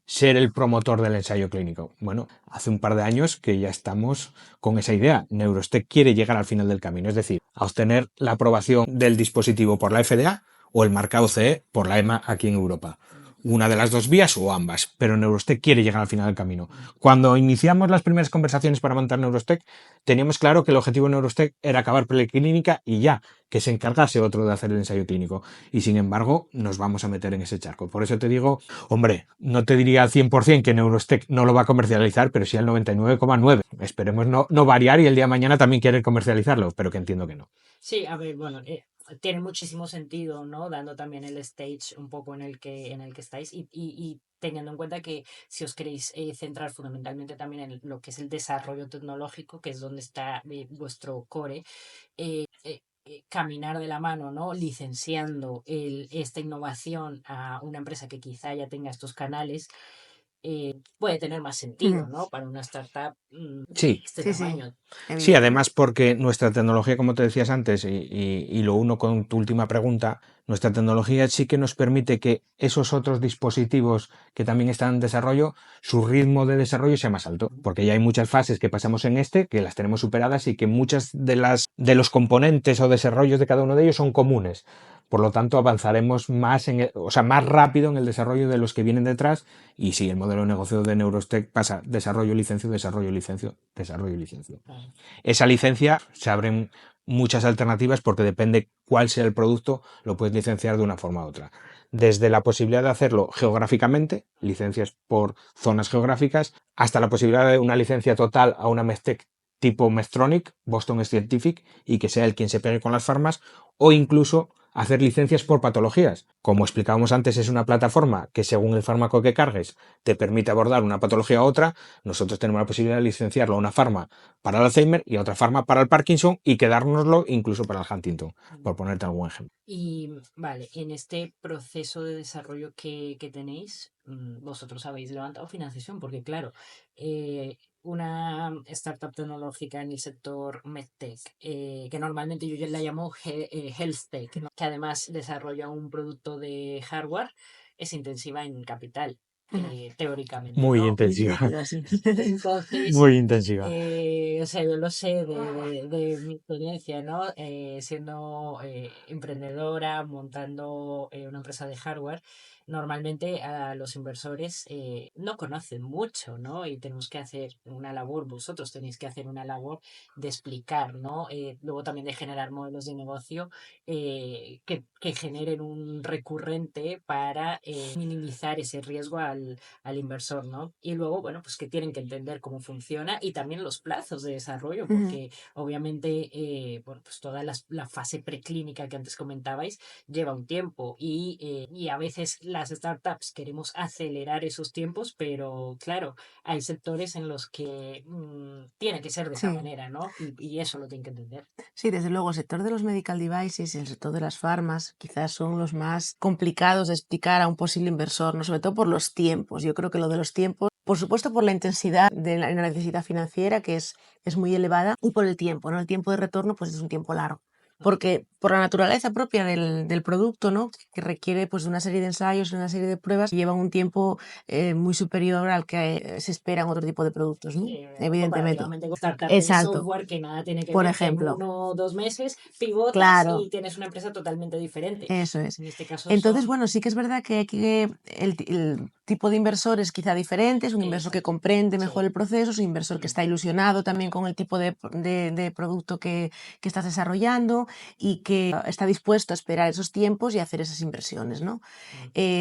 ser el promotor del ensayo clínico. Bueno, hace un par de años que ya estamos con esa idea. Neurostec quiere llegar al final del camino, es decir, a obtener la aprobación del dispositivo por la FDA o el marcado CE por la EMA aquí en Europa. Una de las dos vías o ambas, pero Neurostec quiere llegar al final del camino. Cuando iniciamos las primeras conversaciones para montar Neurostec, teníamos claro que el objetivo de Neurostec era acabar preclínica y ya, que se encargase otro de hacer el ensayo clínico. Y sin embargo, nos vamos a meter en ese charco. Por eso te digo, hombre, no te diría al 100% que Neurostec no lo va a comercializar, pero sí al 99,9%. Esperemos no variar y el día de mañana también querer comercializarlo, pero que entiendo que no. Sí, a ver, bueno, tiene muchísimo sentido, ¿no? Dando también el stage un poco en el que estáis y teniendo en cuenta que si os queréis centrar fundamentalmente también en lo que es el desarrollo tecnológico, que es donde está vuestro core, caminar de la mano, ¿no? Licenciando esta innovación a una empresa que quizá ya tenga estos canales, puede tener más sentido, Ujú. ¿no? Para una startup de Sí, este Sí, sí, tamaño. sí, evidente. además porque nuestra tecnología, como te decías antes, y lo uno con tu última pregunta, nuestra tecnología sí que nos permite que esos otros dispositivos que también están en desarrollo, su ritmo de desarrollo sea más alto, porque ya hay muchas fases que pasamos en este, que las tenemos superadas y que muchas de los componentes o desarrollos de cada uno de ellos son comunes. Por lo tanto, avanzaremos más o sea, más rápido en el desarrollo de los que vienen detrás. Y sí, el modelo de negocio de Neurostec pasa desarrollo, licencio, desarrollo, licencio, desarrollo, licencio. Claro. Esa licencia se abren muchas alternativas porque depende cuál sea el producto, lo puedes licenciar de una forma u otra. Desde la posibilidad de hacerlo geográficamente, licencias por zonas geográficas, hasta la posibilidad de una licencia total a una medtech tipo Medtronic, Boston Scientific, y que sea el quien se pegue con las farmas, o incluso hacer licencias por patologías. Como explicábamos antes, es una plataforma que según el fármaco que cargues te permite abordar una patología a otra. Nosotros tenemos la posibilidad de licenciarlo a una farma para el Alzheimer y a otra farma para el Parkinson y quedárnoslo incluso para el Huntington, por ponerte algún ejemplo. Y vale, en este proceso de desarrollo que tenéis, vosotros habéis levantado financiación, porque claro, una startup tecnológica en el sector MedTech, que normalmente yo ya la llamo Health Tech, ¿no? Que además desarrolla un producto de hardware, es intensiva en capital, teóricamente, Muy ¿no? intensiva. Entonces, Muy intensiva. o sea, yo lo sé de mi experiencia, ¿no? Siendo emprendedora, montando una empresa de hardware, normalmente a los inversores no conocen mucho, ¿no? Y tenemos que hacer una labor, vosotros tenéis que hacer una labor de explicar, ¿no? Luego también de generar modelos de negocio que generen un recurrente para minimizar ese riesgo al inversor, ¿no? Y luego, bueno, pues que tienen que entender cómo funciona y también los plazos de desarrollo, porque obviamente, bueno, pues toda la fase preclínica que antes comentabais lleva un tiempo y a veces las startups queremos acelerar esos tiempos, pero claro, hay sectores en los que tiene que ser de esa Sí. manera, ¿no? Y eso lo tienen que entender. Sí, desde luego, el sector de los medical devices y el sector de las farmas quizás son los más complicados de explicar a un posible inversor, ¿no? Sobre todo por los tiempos. Yo creo que lo de los tiempos, por supuesto por la intensidad de la necesidad financiera, que es muy elevada, y por el tiempo, ¿no? El tiempo de retorno pues es un tiempo largo. Porque por la naturaleza propia del producto, ¿no? Que requiere pues de una serie de ensayos, una serie de pruebas, lleva un tiempo muy superior al que se espera en otro tipo de productos, ¿no? Evidentemente. Comparativamente con startup de Exacto. software que nada tiene que Por ver, que en ejemplo. 1 o 2 meses pivotas Claro, y tienes una empresa totalmente diferente. eso es. En este caso Entonces, son... bueno, sí que es verdad que el tipo de inversor es quizá diferente, es un inversor que Exacto. comprende Sí. mejor el proceso, es un inversor que está ilusionado también con el tipo de producto que estás desarrollando y que está dispuesto a esperar esos tiempos y hacer esas inversiones, ¿no?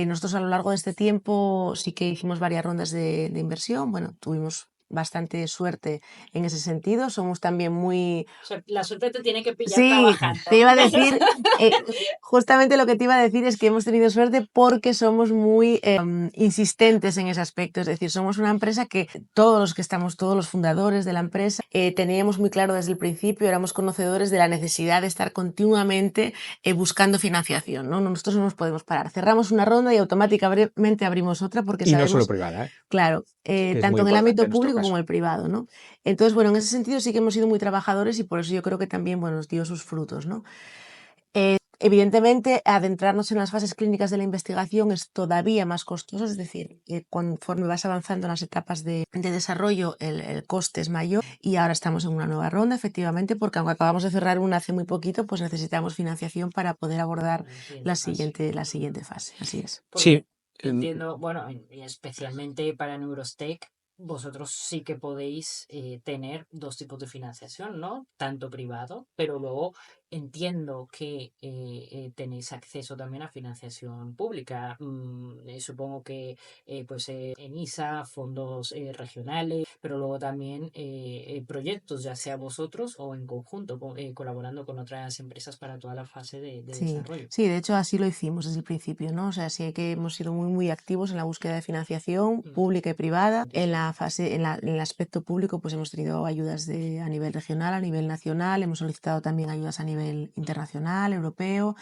Nosotros a lo largo de este tiempo sí que hicimos varias rondas de inversión, bueno, tuvimos bastante suerte en ese sentido, somos también muy... O sea, la suerte te tiene que pillar Sí, trabajando. te iba a decir, justamente lo que te iba a decir es que hemos tenido suerte porque somos muy insistentes en ese aspecto. Es decir, somos una empresa que todos los que estamos, todos los fundadores de la empresa, teníamos muy claro desde el principio, éramos conocedores de la necesidad de estar continuamente buscando financiación, ¿no? Nosotros no nos podemos parar. Cerramos una ronda y automáticamente abrimos otra porque Y no solo sabemos, privada, ¿eh? claro, Que es tanto muy en el importante ámbito en nuestro público como caso. en el privado, ¿no? Entonces, bueno, en ese sentido sí que hemos sido muy trabajadores y por eso yo creo que también, bueno, nos dio sus frutos, ¿no? Evidentemente, adentrarnos en las fases clínicas de la investigación es todavía más costoso, es decir, conforme vas avanzando en las etapas de desarrollo, el coste es mayor y ahora estamos en una nueva ronda, efectivamente, porque aunque acabamos de cerrar una hace muy poquito, pues necesitamos financiación para poder abordar la siguiente fase. Así es. Sí, Entiendo, bueno, y especialmente para Neurostech, vosotros sí que podéis tener dos tipos de financiación, ¿no? Tanto privado, pero luego entiendo que tenéis acceso también a financiación pública. Supongo que ENISA, fondos regionales, pero luego también proyectos, ya sea vosotros o en conjunto, colaborando con otras empresas para toda la fase de desarrollo. Sí, de hecho así lo hicimos desde el principio, ¿no? O sea, sí que hemos sido muy activos en la búsqueda de financiación pública y privada. En la fase, en el aspecto público, pues hemos tenido ayudas a nivel regional, a nivel nacional, hemos solicitado también ayudas a nivel internacional, europeo.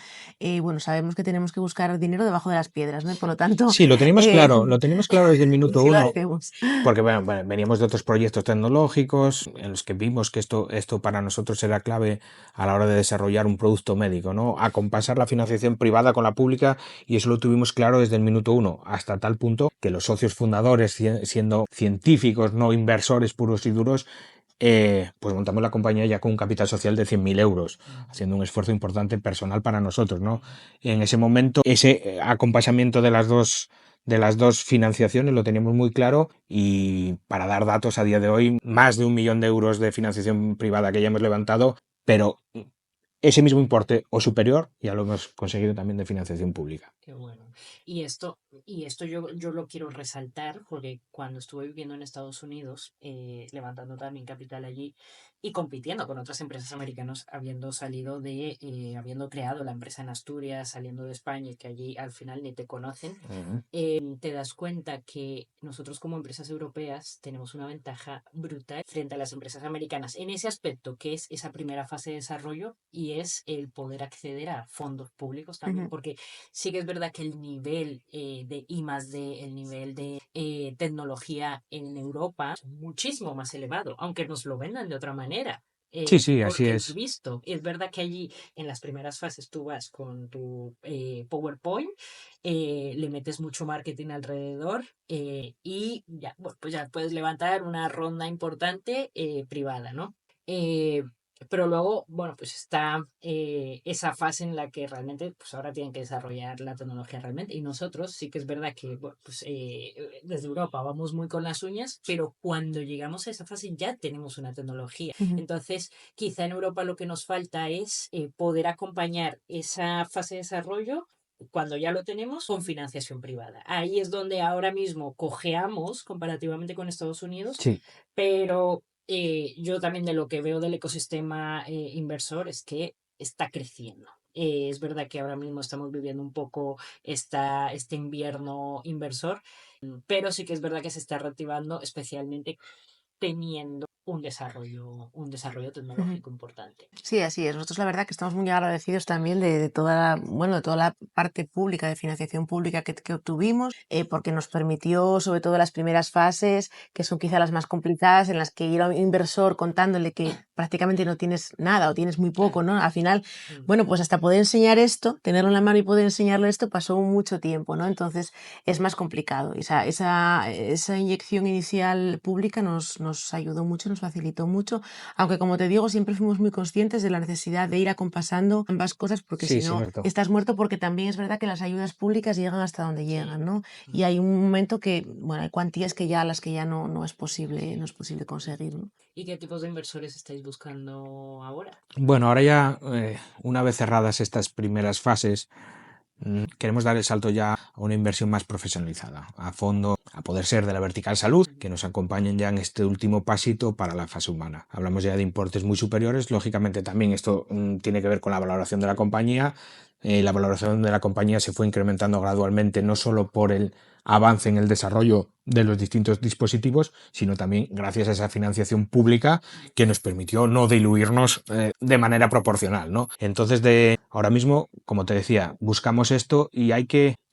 Bueno, sabemos que tenemos que buscar dinero debajo de las piedras, ¿no? Y por lo tanto... Sí, lo teníamos claro desde el minuto sí lo uno, hacemos. porque bueno, veníamos de otros proyectos tecnológicos en los que vimos que esto para nosotros era clave a la hora de desarrollar un producto médico, ¿no? Acompasar la financiación privada con la pública, y eso lo tuvimos claro desde el minuto uno, hasta tal punto que los socios fundadores, siendo científicos, no inversores puros y duros, pues montamos la compañía ya con un capital social de 100.000 euros, haciendo un esfuerzo importante personal para nosotros, ¿no? En ese momento, ese acompasamiento de las dos financiaciones lo teníamos muy claro, y para dar datos a día de hoy, más de 1 millón de euros de financiación privada que ya hemos levantado, pero ese mismo importe o superior, ya lo hemos conseguido también de financiación pública. Qué bueno. Y esto yo lo quiero resaltar porque cuando estuve viviendo en Estados Unidos, levantando también capital allí y compitiendo con otras empresas americanas, habiendo creado la empresa en Asturias, saliendo de España y que allí al final ni te conocen, Ujú. te das cuenta que nosotros como empresas europeas tenemos una ventaja brutal frente a las empresas americanas en ese aspecto que es esa primera fase de desarrollo y es el poder acceder a fondos públicos también, Ujú. porque sí que es verdad que el nivel de I+D, el nivel de tecnología en Europa es muchísimo más elevado, aunque nos lo vendan de otra manera. Sí, sí, así Porque lo he es. visto. Es verdad que allí en las primeras fases tú vas con tu PowerPoint, le metes mucho marketing alrededor y ya, bueno, pues ya puedes levantar una ronda importante privada, ¿no? Eh, pero luego, bueno, pues está esa fase en la que realmente, pues ahora tienen que desarrollar la tecnología realmente. Y nosotros sí que es verdad que, bueno, pues desde Europa vamos muy con las uñas, pero cuando llegamos a esa fase ya tenemos una tecnología. Ujú. Entonces, quizá en Europa lo que nos falta es poder acompañar esa fase de desarrollo cuando ya lo tenemos con financiación privada. Ahí es donde ahora mismo cojeamos comparativamente con Estados Unidos, Sí, pero yo también de lo que veo del ecosistema inversor es que está creciendo. Es verdad que ahora mismo estamos viviendo un poco este invierno inversor, pero sí que es verdad que se está reactivando, especialmente teniendo un desarrollo Ujú. tecnológico importante. Sí, así es. Nosotros la verdad que estamos muy agradecidos también de toda la, bueno, de toda la parte pública, de financiación pública que obtuvimos, porque nos permitió, sobre todo las primeras fases, que son quizá las más complicadas, en las que ir a un inversor contándole que prácticamente no tienes nada o tienes muy Claro. poco, ¿no? Al final, Mm. bueno, pues hasta poder enseñar esto, tenerlo en la mano y poder enseñarle esto, pasó mucho tiempo, ¿no? Entonces es más complicado. Esa inyección inicial pública nos ayudó mucho, nos facilitó mucho, aunque como te digo, siempre fuimos muy conscientes de la necesidad de ir acompasando ambas cosas, porque sí, si no, cierto. estás muerto, porque también es verdad que las ayudas públicas llegan hasta donde Sí. llegan, ¿no? Y Mm. hay un momento que, bueno, hay cuantías que ya a las que ya no es posible, no es posible conseguir, ¿no? ¿Y qué tipos de inversores estáis buscando ahora? Bueno, ahora ya, una vez cerradas estas primeras fases, queremos dar el salto ya a una inversión más profesionalizada, a fondo, a poder ser de la vertical salud, que nos acompañen ya en este último pasito para la fase humana. Hablamos ya de importes muy superiores, lógicamente también esto tiene que ver con la valoración de la compañía. La valoración de la compañía se fue incrementando gradualmente, no solo por el avance en el desarrollo de los distintos dispositivos, sino también gracias a esa financiación pública que nos permitió no diluirnos de manera proporcional, ¿no? Entonces, ahora mismo, como te decía, buscamos esto y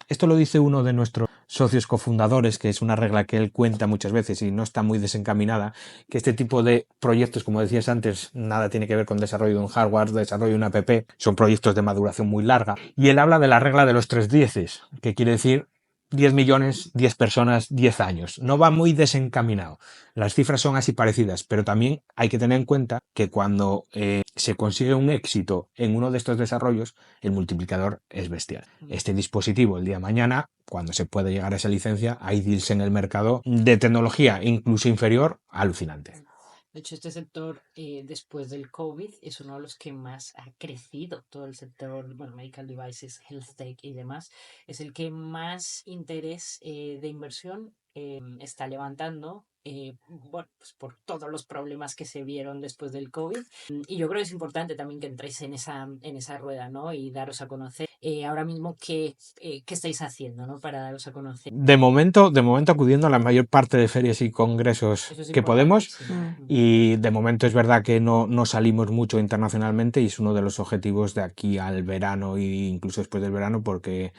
esto lo dice uno de nuestros socios cofundadores, que es una regla que él cuenta muchas veces y no está muy desencaminada, que este tipo de proyectos, como decías antes, nada tiene que ver con desarrollo de un hardware, desarrollo de una app, son proyectos de maduración muy larga. Y él habla de la regla de los 3 dieces, que quiere decir 10 millones, 10 personas, 10 años. No va muy desencaminado. Las cifras son así parecidas, pero también hay que tener en cuenta que cuando se consigue un éxito en uno de estos desarrollos, el multiplicador es bestial. Este dispositivo, el día de mañana, cuando se puede llegar a esa licencia, hay deals en el mercado de tecnología incluso inferior, alucinante. De hecho, este sector, después del COVID, es uno de los que más ha crecido. Todo el sector, bueno, medical devices, health tech y demás, es el que más interés de inversión está levantando. Bueno, pues por todos los problemas que se vieron después del COVID. Y yo creo que es importante también que entréis en esa rueda, ¿no? Y daros a conocer ahora mismo qué estáis haciendo, ¿no? Para daros a conocer. De momento acudiendo a la mayor parte de ferias y congresos Eso es que importante, podemos. sí. Y de momento es verdad que no salimos mucho internacionalmente y es uno de los objetivos de aquí al verano e incluso después del verano porque,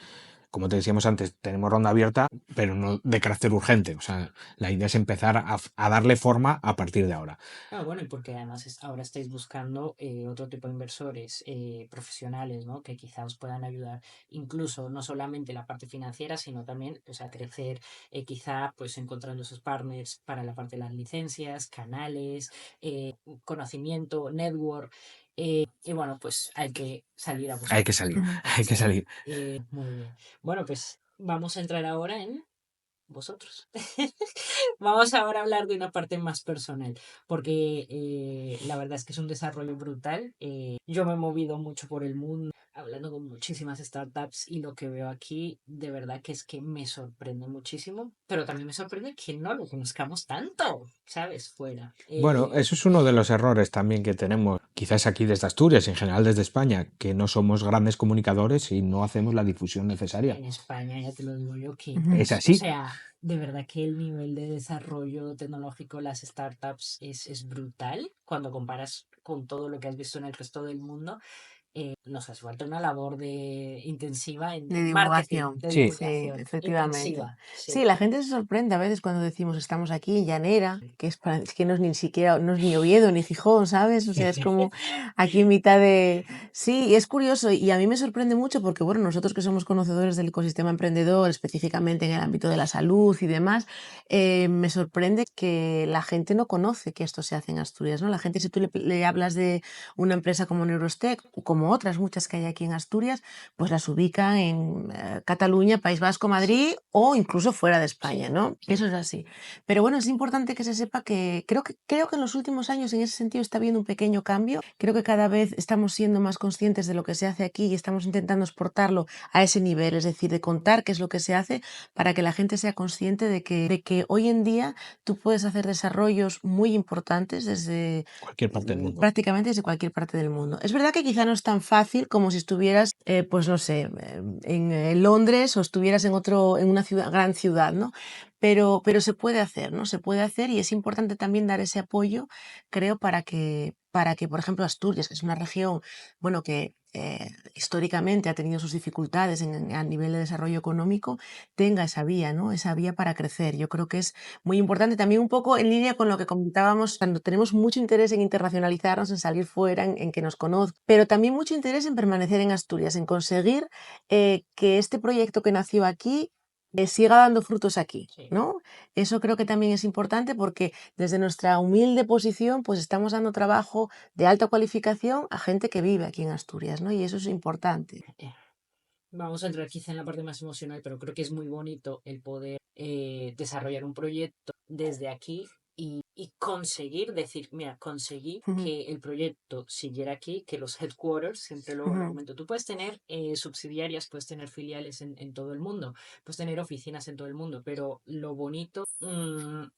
como te decíamos antes, tenemos ronda abierta, pero no de carácter urgente. O sea, la idea es empezar a darle forma a partir de ahora. Ah, bueno, y porque además ahora estáis buscando otro tipo de inversores profesionales, ¿no? Que quizá os puedan ayudar incluso no solamente la parte financiera, sino también pues, a crecer, quizá pues encontrando esos partners para la parte de las licencias, canales, conocimiento, network. Y bueno, pues hay que salir a Hay buscar. que salir, Ujú. Hay que hay que salir. salir. Muy bien. Bueno, pues vamos a entrar ahora en vosotros. Vamos ahora a hablar de una parte más personal, porque la verdad es que es un desarrollo brutal. Yo me he movido mucho por el mundo, hablando con muchísimas startups y lo que veo aquí, de verdad que es que me sorprende muchísimo, pero también me sorprende que no lo conozcamos tanto, ¿sabes? Fuera. Bueno, eso es uno de los errores también que tenemos, quizás aquí desde Asturias y en general desde España, que no somos grandes comunicadores y no hacemos la difusión necesaria. En España, ya te lo digo yo, que, Es o así. sea, de verdad que el nivel de desarrollo tecnológico, las startups, es brutal cuando comparas con todo lo que has visto en el resto del mundo. Nos hace falta una labor intensiva De en marketing, divulgación, de Sí, sí, divulgación, efectivamente. intensiva, sí. Sí, la gente se sorprende a veces cuando decimos estamos aquí en Llanera, es que no es ni siquiera, no es ni Oviedo ni Gijón, ¿sabes? O sea, es como aquí en mitad de... Sí, y es curioso y a mí me sorprende mucho porque, bueno, nosotros que somos conocedores del ecosistema emprendedor, específicamente en el ámbito de la salud y demás, me sorprende que la gente no conoce que esto se hace en Asturias, ¿no? La gente, si tú le hablas de una empresa como Neurostec, como otras muchas que hay aquí en Asturias, pues las ubica en Cataluña, País Vasco, Madrid o incluso fuera de España, Sí, ¿no? sí. Eso es así. Pero bueno, es importante que se sepa que creo que en los últimos años en ese sentido está habiendo un pequeño cambio. Creo que cada vez estamos siendo más conscientes de lo que se hace aquí y estamos intentando exportarlo a ese nivel, es decir, de contar qué es lo que se hace para que la gente sea consciente de que hoy en día tú puedes hacer desarrollos muy importantes desde cualquier parte del mundo. prácticamente desde cualquier parte del mundo. Es verdad que quizá no es tan fácil como si estuvieras, pues no sé, en Londres o estuvieras en una gran ciudad, ¿no? Pero se puede hacer, ¿no? Se puede hacer y es importante también dar ese apoyo, creo, para que, por ejemplo, Asturias, que es una región, bueno, que históricamente ha tenido sus dificultades a nivel de desarrollo económico, tenga esa vía, ¿no? Esa vía para crecer. Yo creo que es muy importante también un poco en línea con lo que comentábamos, cuando tenemos mucho interés en internacionalizarnos, en salir fuera, en que nos conozcan, pero también mucho interés en permanecer en Asturias, en conseguir que este proyecto que nació aquí siga dando frutos aquí, Sí. ¿no? Eso creo que también es importante porque desde nuestra humilde posición pues estamos dando trabajo de alta cualificación a gente que vive aquí en Asturias, ¿no? Y eso es importante. Vamos a entrar quizá en la parte más emocional, pero creo que es muy bonito el poder desarrollar un proyecto desde aquí y conseguir decir, mira, conseguí Ujú, que el proyecto siguiera aquí, que los headquarters, siempre lo ujú, argumento, tú puedes tener subsidiarias, puedes tener filiales en todo el mundo, puedes tener oficinas en todo el mundo, pero lo bonito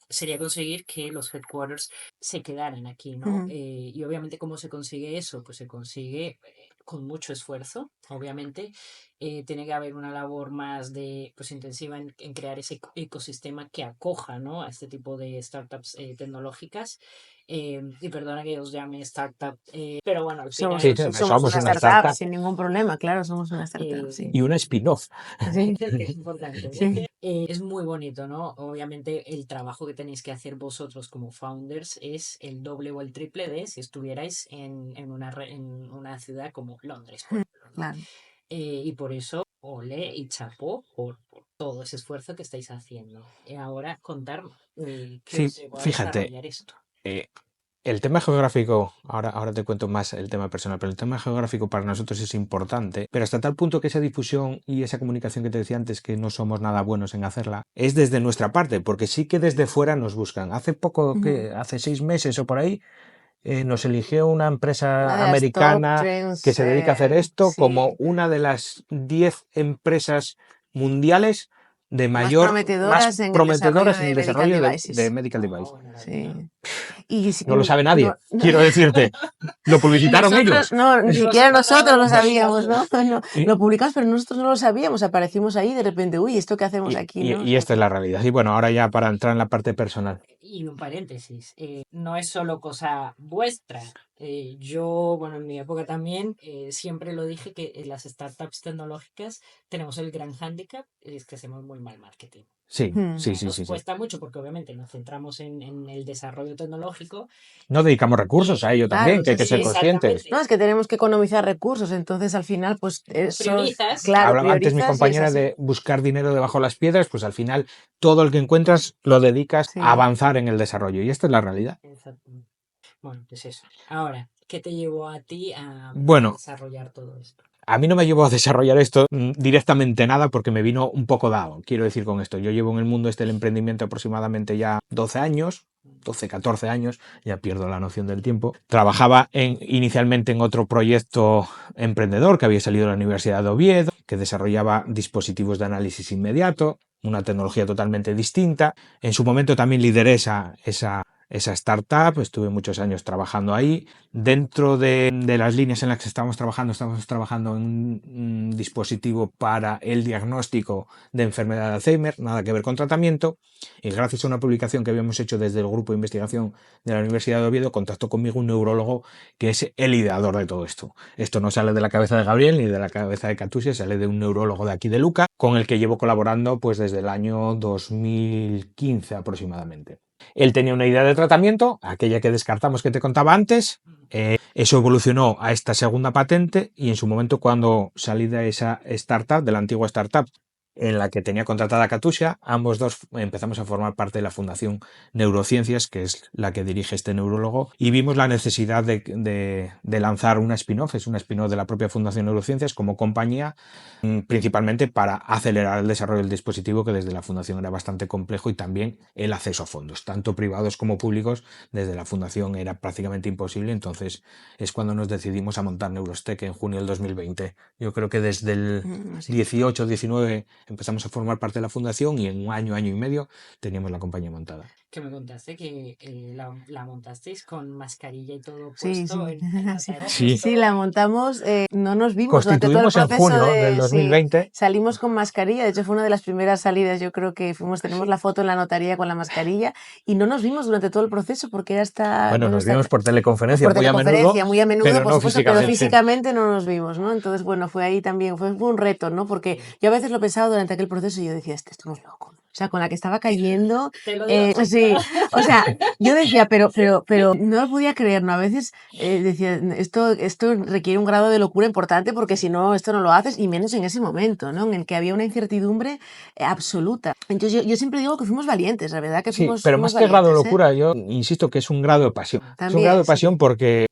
sería conseguir que los headquarters se quedaran aquí, ¿no? ujú. Y obviamente, ¿cómo se consigue eso? Pues se consigue con mucho esfuerzo, obviamente. Tiene que haber una labor más pues, intensiva en crear ese ecosistema que acoja, ¿no? A este tipo de startups tecnológicas. Y perdona que os llame startup, pero bueno, al Somos, Sí, final sí, somos somos somos una una startup startup sin ningún problema, claro, somos una startup, sí. y una spin-off. Sí, que es importante. sí. Es muy bonito, ¿no? Obviamente el trabajo que tenéis que hacer vosotros como founders es el doble o el triple de si estuvierais en una ciudad como Londres, por ejemplo, ¿no? Claro. Y por eso, ole y chapó por todo ese esfuerzo que estáis haciendo. Y ahora contarme qué Sí, os llevó a fíjate, desarrollar esto. eh, el tema geográfico, ahora te cuento más el tema personal, pero el tema geográfico para nosotros es importante, pero hasta tal punto que esa difusión y esa comunicación que te decía antes, que no somos nada buenos en hacerla, es desde nuestra parte, porque sí que desde fuera nos buscan. Hace poco, Ujú. hace 6 meses o por ahí, nos eligió una Una empresa de las top americana que trends, se dedica a hacer esto como sí, una de las 10 empresas mundiales de más más prometedoras en el desarrollo prometedoras en de el medical desarrollo de devices. medical device. Oh, enhorabuena. Sí. Y No lo sabe nadie, no, quiero decirte. Lo y publicitaron nosotros, ellos. no, ni siquiera Nosotros no nosotros lo lo sabíamos, publicaste. ¿no? No, Y, lo publicamos, pero nosotros no lo sabíamos. Aparecimos ahí de repente, uy, ¿esto qué hacemos aquí, no? O y sea esta es que, la realidad. Y bueno, ahora ya para entrar en la parte personal. Y un paréntesis, no es solo cosa vuestra. Yo, bueno, en mi época también, siempre lo dije que en las startups tecnológicas tenemos el gran hándicap, es que hacemos muy mal marketing. Sí, hmm, sí, sí, Nos sí, sí. cuesta mucho porque obviamente nos centramos en el desarrollo tecnológico No dedicamos recursos a ello claro, también, que hay sí, que ser sí. conscientes. No, exactamente. es que tenemos que economizar recursos, entonces al final, pues eso, Priorizas. claro, Hablaba antes mi priorizas y es compañera así. de buscar dinero debajo de las piedras, pues al final todo el que encuentras lo dedicas a Sí. avanzar en el desarrollo. Y esta es la realidad. Exacto. Bueno, pues eso. Ahora, ¿qué te llevó a ti a Bueno, desarrollar todo esto? A mí no me llevó a desarrollar esto directamente nada porque me vino un poco dado. Quiero decir con esto, yo llevo en el mundo del emprendimiento aproximadamente ya 12 años, 12, 14 años, ya pierdo la noción del tiempo. Trabajaba inicialmente en otro proyecto emprendedor que había salido de la Universidad de Oviedo, que desarrollaba dispositivos de análisis inmediato, una tecnología totalmente distinta. En su momento también lideré esa startup, estuve muchos años trabajando ahí. Dentro de las líneas en las que estábamos trabajando en un dispositivo para el diagnóstico de enfermedad de Alzheimer, nada que ver con tratamiento, y gracias a una publicación que habíamos hecho desde el grupo de investigación de la Universidad de Oviedo, contactó conmigo un neurólogo que es el ideador de todo esto. Esto no sale de la cabeza de Gabriel ni de la cabeza de Katusha, sale de un neurólogo de aquí de Luca, con el que llevo colaborando pues desde el año 2015 aproximadamente. Él tenía una idea de tratamiento, aquella que descartamos que te contaba antes. Eso evolucionó a esta segunda patente y en su momento, cuando salí de esa startup, de la antigua startup en la que tenía contratada a Katusha, ambos dos empezamos a formar parte de la Fundación Neurociencias, que es la que dirige este neurólogo, y vimos la necesidad de lanzar una spin-off, es una spin-off de la propia Fundación Neurociencias como compañía, principalmente para acelerar el desarrollo del dispositivo, que desde la Fundación era bastante complejo, y también el acceso a fondos, tanto privados como públicos, desde la Fundación era prácticamente imposible. Entonces es cuando nos decidimos a montar Neurostec en junio del 2020. Yo creo que desde el 18, 19 empezamos a formar parte de la Fundación y en un año y medio teníamos la compañía montada. Que me contaste que la montasteis con mascarilla y todo Sí, puesto sí. Sí. La montamos, no nos vimos durante todo el Constituimos en proceso junio del 2020. salimos con mascarilla, de hecho fue una de las primeras salidas, yo creo que tenemos la foto en la notaría con la mascarilla y no nos vimos durante todo el proceso porque era hasta... Bueno, nos vimos por teleconferencia, muy a menudo, pero por no supuesto, pero físicamente. físicamente no nos vimos, ¿no? Entonces, bueno, fue ahí también, fue un reto, ¿no? Porque yo a veces lo pensaba durante aquel proceso y yo decía, esto no es loco. O sea, con la que estaba cayendo, Te lo digo. sí, o sea, yo decía, pero no lo podía creer, ¿no? A veces decía, esto requiere un grado de locura importante porque si no, esto no lo haces, y menos en ese momento, ¿no? En el que había una incertidumbre absoluta. Entonces yo siempre digo que fuimos valientes, la verdad que Sí, fuimos pero más que grado de valientes, locura, yo insisto que es un grado de pasión. Es un También, grado de sí. pasión porque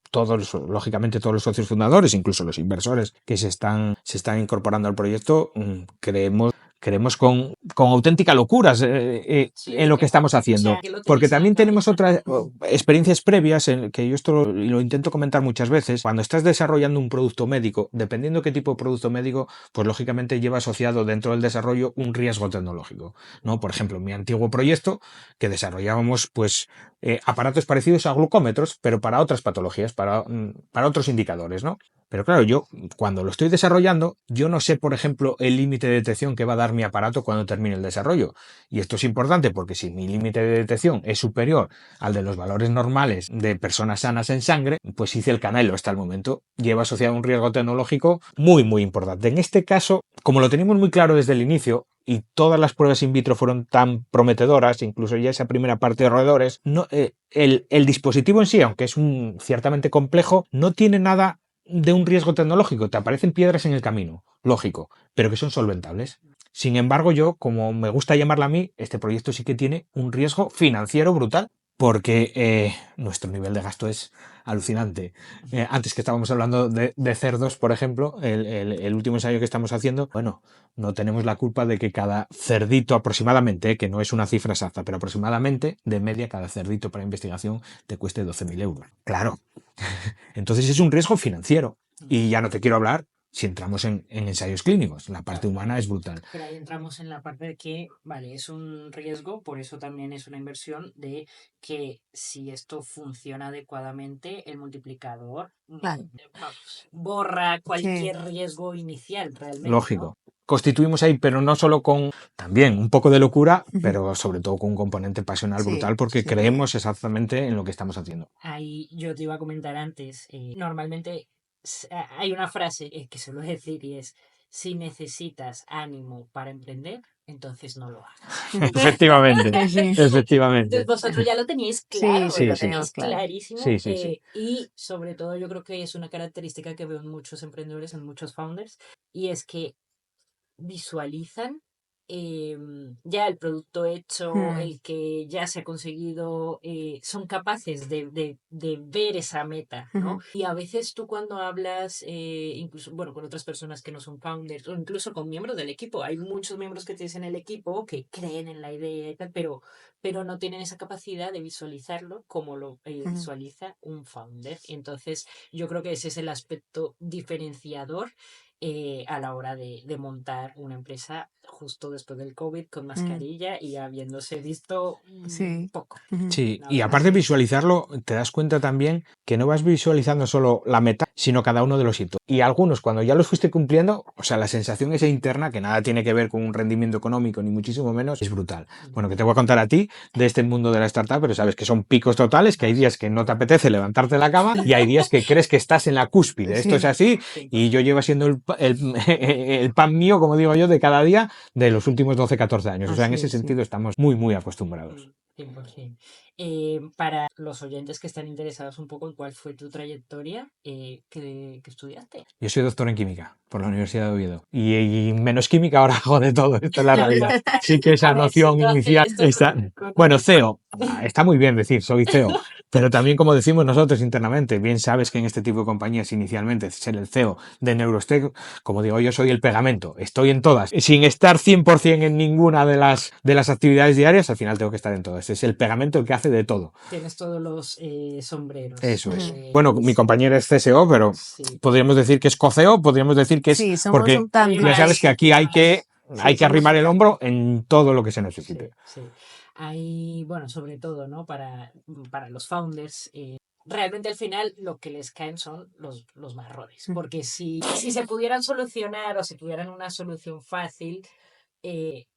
lógicamente todos los socios fundadores, incluso los inversores que se están incorporando al proyecto, creemos con auténtica locura en lo que estamos haciendo. Porque también tenemos otras experiencias previas en que yo esto lo intento comentar muchas veces. Cuando estás desarrollando un producto médico, dependiendo qué tipo de producto médico, pues lógicamente lleva asociado dentro del desarrollo un riesgo tecnológico, ¿no? Por ejemplo, mi antiguo proyecto, que desarrollábamos pues aparatos parecidos a glucómetros, pero para otras patologías, para otros indicadores, ¿no? Pero claro, yo cuando lo estoy desarrollando, yo no sé, por ejemplo, el límite de detección que va a dar mi aparato cuando termine el desarrollo. Y esto es importante porque si mi límite de detección es superior al de los valores normales de personas sanas en sangre, pues hice el canelo hasta el momento. Lleva asociado un riesgo tecnológico muy, muy importante. En este caso, como lo teníamos muy claro desde el inicio, y todas las pruebas in vitro fueron tan prometedoras, incluso ya esa primera parte de roedores, el dispositivo en sí, aunque es ciertamente complejo, no tiene nada de un riesgo tecnológico. Te aparecen piedras en el camino, lógico, pero que son solventables. Sin embargo, yo, como me gusta llamarla a mí, este proyecto sí que tiene un riesgo financiero brutal, porque nuestro nivel de gasto es alucinante. Antes que estábamos hablando de cerdos, por ejemplo, el último ensayo que estamos haciendo, bueno, no tenemos la culpa de que cada cerdito aproximadamente, que no es una cifra exacta, pero aproximadamente, de media, cada cerdito para investigación te cueste 12.000 euros. Claro. Entonces es un riesgo financiero. Y ya no te quiero hablar si entramos en ensayos clínicos. La parte humana es brutal. Pero ahí entramos en la parte de que, vale, es un riesgo, por eso también es una inversión de que si esto funciona adecuadamente, el multiplicador borra cualquier riesgo inicial realmente. Lógico. ¿no? Constituimos ahí, pero no solo con también un poco de locura, pero sobre todo con un componente pasional brutal, porque creemos exactamente en lo que estamos haciendo. Ahí yo te iba a comentar antes, normalmente hay una frase que suelo decir y es, si necesitas ánimo para emprender, entonces no lo hagas. Efectivamente. Entonces vosotros ya lo teníais claro, Sí, lo sí, tenéis claro. clarísimo. Sí. Y sobre todo yo creo que es una característica que veo en muchos emprendedores, en muchos founders, y es que visualizan ya el producto hecho, Mm, el que ya se ha conseguido, son capaces de ver esa meta, ¿no? ujú, Y a veces tú cuando hablas, incluso, bueno, con otras personas que no son founders, o incluso con miembros del equipo, hay muchos miembros que tienes en el equipo que creen en la idea y tal, pero no tienen esa capacidad de visualizarlo como lo ujú. visualiza un founder. Entonces, yo creo que ese es el aspecto diferenciador a la hora de montar una empresa justo después del COVID con Mm, mascarilla y habiéndose visto sí. poco, Ujú. Sí, la y verdad. aparte de visualizarlo, te das cuenta también que no vas visualizando solo la meta, sino cada uno de los hitos. Y algunos, cuando ya los fuiste cumpliendo, o sea, la sensación esa interna, que nada tiene que ver con un rendimiento económico, ni muchísimo menos, es brutal. Bueno, que te voy a contar a ti de este mundo de la startup, pero sabes que son picos totales, que hay días que no te apetece levantarte de la cama y hay días que crees que estás en la cúspide. Esto es Sí. así y yo llevo siendo el pan mío, como digo yo, de cada día de los últimos 12, 14 años. O sea, en Así ese es, sí. sentido estamos muy, muy acostumbrados. 100%. Para los oyentes que están interesados un poco en cuál fue tu trayectoria, ¿qué estudiaste? Yo soy doctor en química por la Universidad de Oviedo. Y menos química ahora jode todo, esta es la realidad. Sí que esa A ver, si noción tú haces inicial esto está... con Bueno, CEO, está muy bien decir, soy CEO, pero también como decimos nosotros internamente, bien sabes que en este tipo de compañías inicialmente ser el CEO de Neurostec, como digo, yo soy el pegamento, estoy en todas, sin estar 100% en ninguna de las actividades diarias, al final tengo que estar en todas. Es el pegamento el que hace de todo. tienes todos los sombreros. Eso es. Ujú. Bueno, mi compañera es CSO, pero Sí, podríamos decir que es COCEO, podríamos decir que es Sí, somos porque un ya tándem. sabes que aquí Sí, hay que somos arrimar un el tándem. hombro en todo lo que se necesite. sí, sí. Hay, bueno, sobre todo, ¿no? Para los founders, realmente al final lo que les caen son los marrones. Ujú, Porque si se pudieran solucionar o si tuvieran una solución fácil,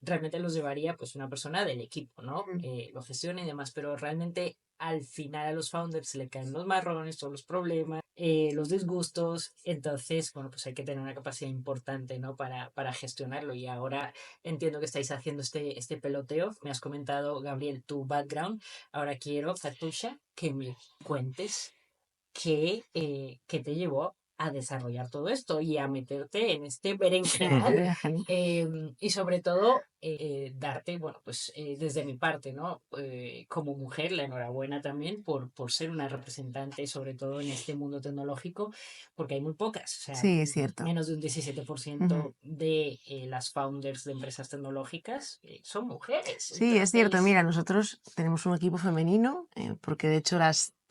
realmente los llevaría pues una persona del equipo, ¿no? ujú. Lo gestiona y demás, pero realmente al final a los founders se le caen los marrones, todos los problemas, los disgustos, entonces, bueno, pues hay que tener una capacidad importante, ¿no? Para gestionarlo y ahora entiendo que estáis haciendo este peloteo, me has comentado, Gabriel, tu background, ahora quiero, Fatusha, que me cuentes qué te llevó a desarrollar todo esto y a meterte en este berenjenal Genial. y sobre todo darte, bueno, pues desde mi parte, ¿no? Como mujer, la enhorabuena también por ser una representante, sobre todo en este mundo tecnológico, porque hay muy pocas, o sea, Sí, es cierto. menos de un Ujú. 17% de las founders de empresas tecnológicas son mujeres. Sí, es cierto. Entonces, Mira, nosotros tenemos un equipo femenino, porque de hecho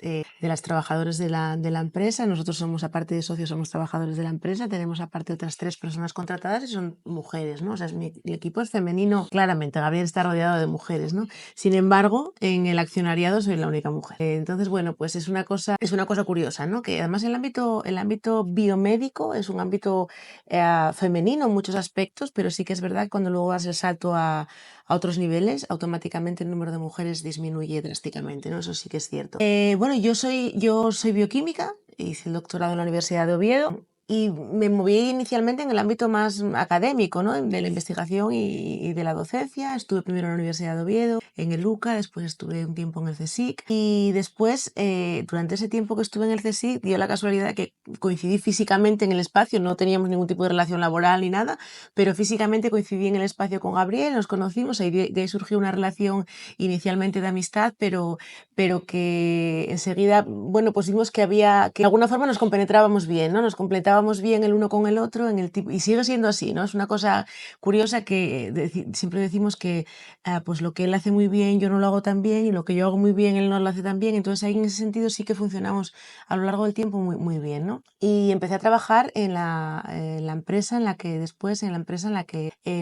de las trabajadoras de la empresa, nosotros somos, aparte de socios, somos trabajadores de la empresa, tenemos aparte otras 3 personas contratadas y son mujeres, ¿no? O sea, el equipo es femenino, claramente. Gabriel está rodeado de mujeres, ¿no? Sin embargo, en el accionariado soy la única mujer. Entonces, bueno, pues es una cosa curiosa, ¿no? Que además el ámbito biomédico es un ámbito femenino en muchos aspectos, pero sí que es verdad que cuando luego das el salto a otros niveles, automáticamente el número de mujeres disminuye drásticamente, ¿no? Eso sí que es cierto. Bueno, yo soy bioquímica, hice el doctorado en la Universidad de Oviedo y me moví inicialmente en el ámbito más académico, ¿no? De la investigación y de la docencia. Estuve primero en la Universidad de Oviedo, en el UCA, después estuve un tiempo en el CSIC y después, durante ese tiempo que estuve en el CSIC, dio la casualidad que coincidí físicamente en el espacio, no teníamos ningún tipo de relación laboral ni nada, pero físicamente coincidí en el espacio con Gabriel, nos conocimos, de ahí surgió una relación inicialmente de amistad, pero que enseguida, bueno, pues vimos que de alguna forma nos compenetrábamos bien, ¿no? Nos completábamos bien el uno con el otro en el tipo, y sigue siendo así, ¿no? Es una cosa curiosa que siempre decimos que pues lo que él hace muy bien yo no lo hago tan bien y lo que yo hago muy bien él no lo hace tan bien, entonces ahí en ese sentido sí que funcionamos a lo largo del tiempo muy, muy bien, ¿no? Y empecé a trabajar en la empresa en la que después, en la empresa en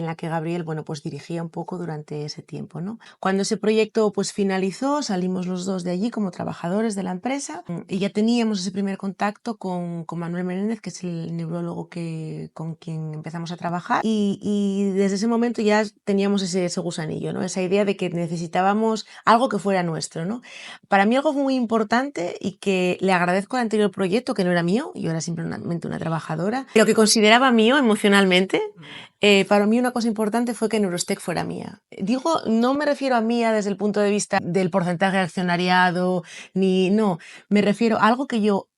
la que Gabriel, bueno, pues dirigía un poco durante ese tiempo, ¿no? Cuando ese proyecto pues finalizó, salimos los dos de allí como trabajadores de la empresa y ya teníamos ese primer contacto con Manuel Menéndez, que es el neurólogo con quien empezamos a trabajar y desde ese momento ya teníamos ese gusanillo, ¿no? Esa idea de que necesitábamos algo que fuera nuestro, ¿no? Para mí algo muy importante y que le agradezco al anterior proyecto, que no era mío, yo era simplemente una trabajadora, lo que consideraba mío emocionalmente, Para mí una cosa importante fue que Neurostech fuera mía. Digo, no me refiero a mía desde el punto de vista del porcentaje de accionariado, no, me refiero a algo que yo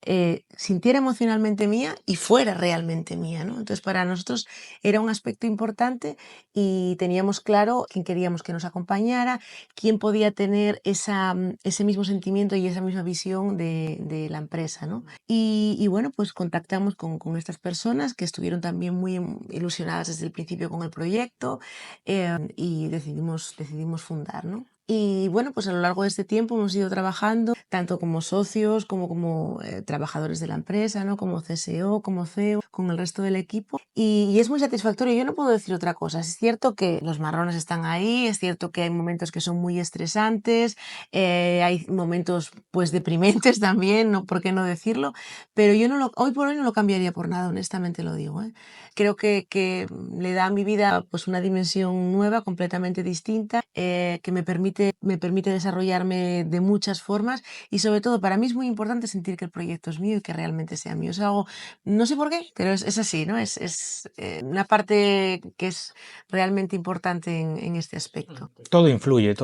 sintiera emocionalmente mía y fuera realmente mía, ¿no? Entonces para nosotros era un aspecto importante y teníamos claro quién queríamos que nos acompañara, quién podía tener ese mismo sentimiento y esa misma visión de la empresa, ¿no? Y bueno, pues contactamos con estas personas que estuvieron también muy ilusionadas desde el principio con el proyecto y decidimos fundar, ¿no? Y bueno, pues a lo largo de este tiempo hemos ido trabajando tanto como socios como trabajadores de la empresa, ¿no? Como CSO, como CEO, con el resto del equipo. Y es muy satisfactorio. Yo no puedo decir otra cosa. Es cierto que los marrones están ahí, es cierto que hay momentos que son muy estresantes, hay momentos pues deprimentes también, ¿no? ¿Por qué no decirlo? Pero yo hoy por hoy no lo cambiaría por nada, honestamente lo digo, ¿eh? Creo que le da a mi vida pues una dimensión nueva, completamente distinta, que me permite desarrollarme de muchas formas y sobre todo para mí es muy importante sentir que el proyecto es mío y que realmente sea mío. Es algo, no sé por qué, pero es así, ¿no? Es una parte que es realmente importante en este aspecto. Todo influye.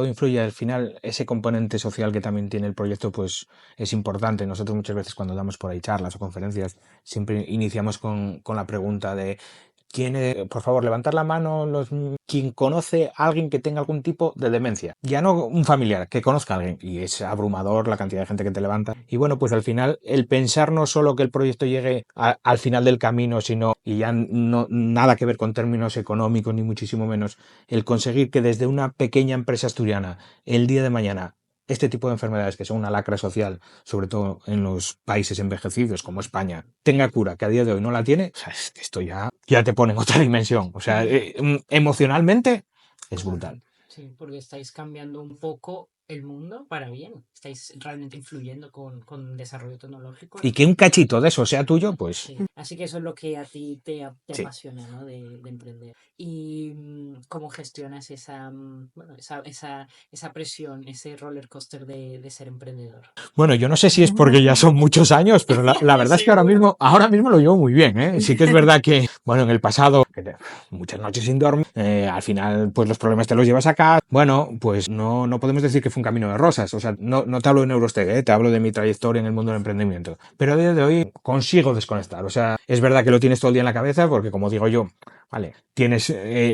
Al final, ese componente social que también tiene el proyecto, pues es importante. Nosotros muchas veces cuando damos por ahí charlas o conferencias, siempre iniciamos con la pregunta de por favor, levantar la mano quien conoce a alguien que tenga algún tipo de demencia. Ya no un familiar, que conozca a alguien. Y es abrumador la cantidad de gente que te levanta. Y bueno, pues al final, el pensar no solo que el proyecto llegue al final del camino, sino, y ya no nada que ver con términos económicos, ni muchísimo menos, el conseguir que desde una pequeña empresa asturiana, el día de mañana, este tipo de enfermedades que son una lacra social, sobre todo en los países envejecidos como España, tenga cura, que a día de hoy no la tiene, o sea, esto ya te pone en otra dimensión. O sea, emocionalmente es brutal. Sí, porque estáis cambiando un poco el mundo para bien. Estáis realmente influyendo con desarrollo tecnológico. Y que un cachito de eso sea tuyo, pues Sí. Así que eso es lo que a ti te sí. apasiona, ¿no? de emprender. ¿Y cómo gestionas esa presión, ese roller coaster de ser emprendedor? Bueno, yo no sé si es porque ya son muchos años, pero la verdad es que ahora mismo lo llevo muy bien, ¿eh? Sí que es verdad que, bueno, en el pasado, muchas noches sin dormir, al final, pues los problemas te los llevas acá. Bueno, pues no podemos decir que fue un camino de rosas. O sea, no te hablo de Neurostech, ¿eh? Te hablo de mi trayectoria en el mundo del emprendimiento. Pero a día de hoy consigo desconectar. O sea, es verdad que lo tienes todo el día en la cabeza porque, como digo yo, vale, tienes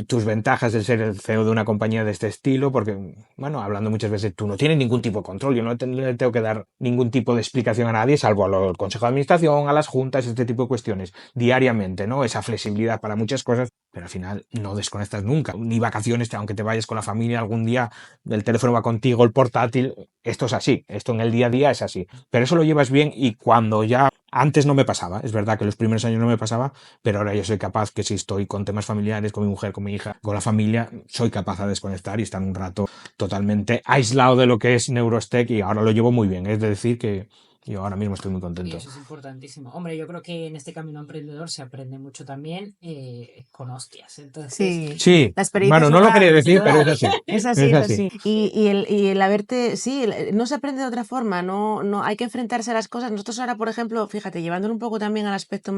tus ventajas de ser el CEO de una compañía de este estilo, porque, bueno, hablando muchas veces, tú no tienes ningún tipo de control, yo no le tengo que dar ningún tipo de explicación a nadie, salvo al consejo de administración, a las juntas, este tipo de cuestiones, diariamente, ¿no? Esa flexibilidad para muchas cosas, pero al final no desconectas nunca, ni vacaciones, aunque te vayas con la familia algún día, el teléfono va contigo, el portátil, esto es así, esto en el día a día es así, pero eso lo llevas bien y cuando ya, antes no me pasaba, es verdad que los primeros años no me pasaba, pero ahora yo soy capaz que si estoy con temas familiares, con mi mujer, con mi hija, con la familia, soy capaz de desconectar y estar un rato totalmente aislado de lo que es Neurostech y ahora lo llevo muy bien. Es decir que yo ahora mismo estoy muy Y contento. eso es importantísimo. Hombre, yo creo que en este camino emprendedor se aprende mucho también con hostias. Entonces, Sí, la experiencia bueno, no lo quería decir, pero es así. Es así. Y el haberte, sí, no se aprende de otra forma, no hay que enfrentarse a las cosas. Nosotros ahora, por ejemplo, fíjate, llevándolo un poco también al aspecto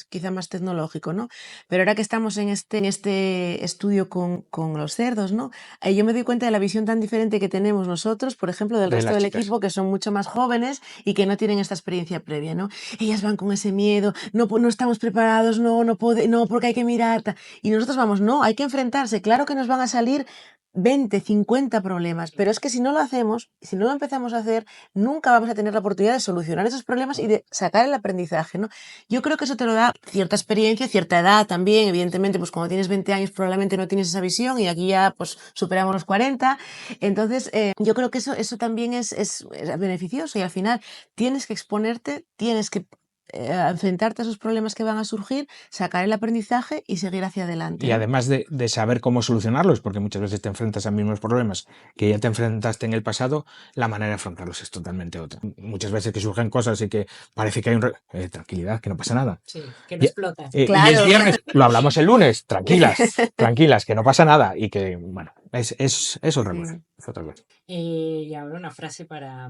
quizá más tecnológico, ¿no? Pero ahora que estamos en este estudio con los cerdos, ¿no? Yo me doy cuenta de la visión tan diferente que tenemos nosotros, por ejemplo, del resto del equipo, que son mucho más jóvenes y que no tienen esta experiencia previa, ¿no? Ellas van con ese miedo, no estamos preparados, no porque hay que mirar. Y nosotros vamos, no, hay que enfrentarse. Claro que nos van a salir 20, 50 problemas, pero es que si no lo hacemos, si no lo empezamos a hacer, nunca vamos a tener la oportunidad de solucionar esos problemas y de sacar el aprendizaje, ¿no? Yo creo que eso te lo da cierta experiencia, cierta edad también, evidentemente, pues cuando tienes 20 años probablemente no tienes esa visión y aquí ya pues superamos los 40, entonces yo creo que eso también es beneficioso y al final tienes que exponerte, tienes que enfrentarte a esos problemas que van a surgir, sacar el aprendizaje y seguir hacia adelante. Y además de saber cómo solucionarlos, porque muchas veces te enfrentas a mismos problemas que ya te enfrentaste en el pasado, la manera de afrontarlos es totalmente otra. Muchas veces que surgen cosas y que parece que hay tranquilidad, que no pasa nada. Sí, que no explota. Claro. Y es viernes, lo hablamos el lunes, tranquilas, que no pasa nada y que, bueno, Es otra cosa. Sí. Es otra cosa. Y ahora una frase para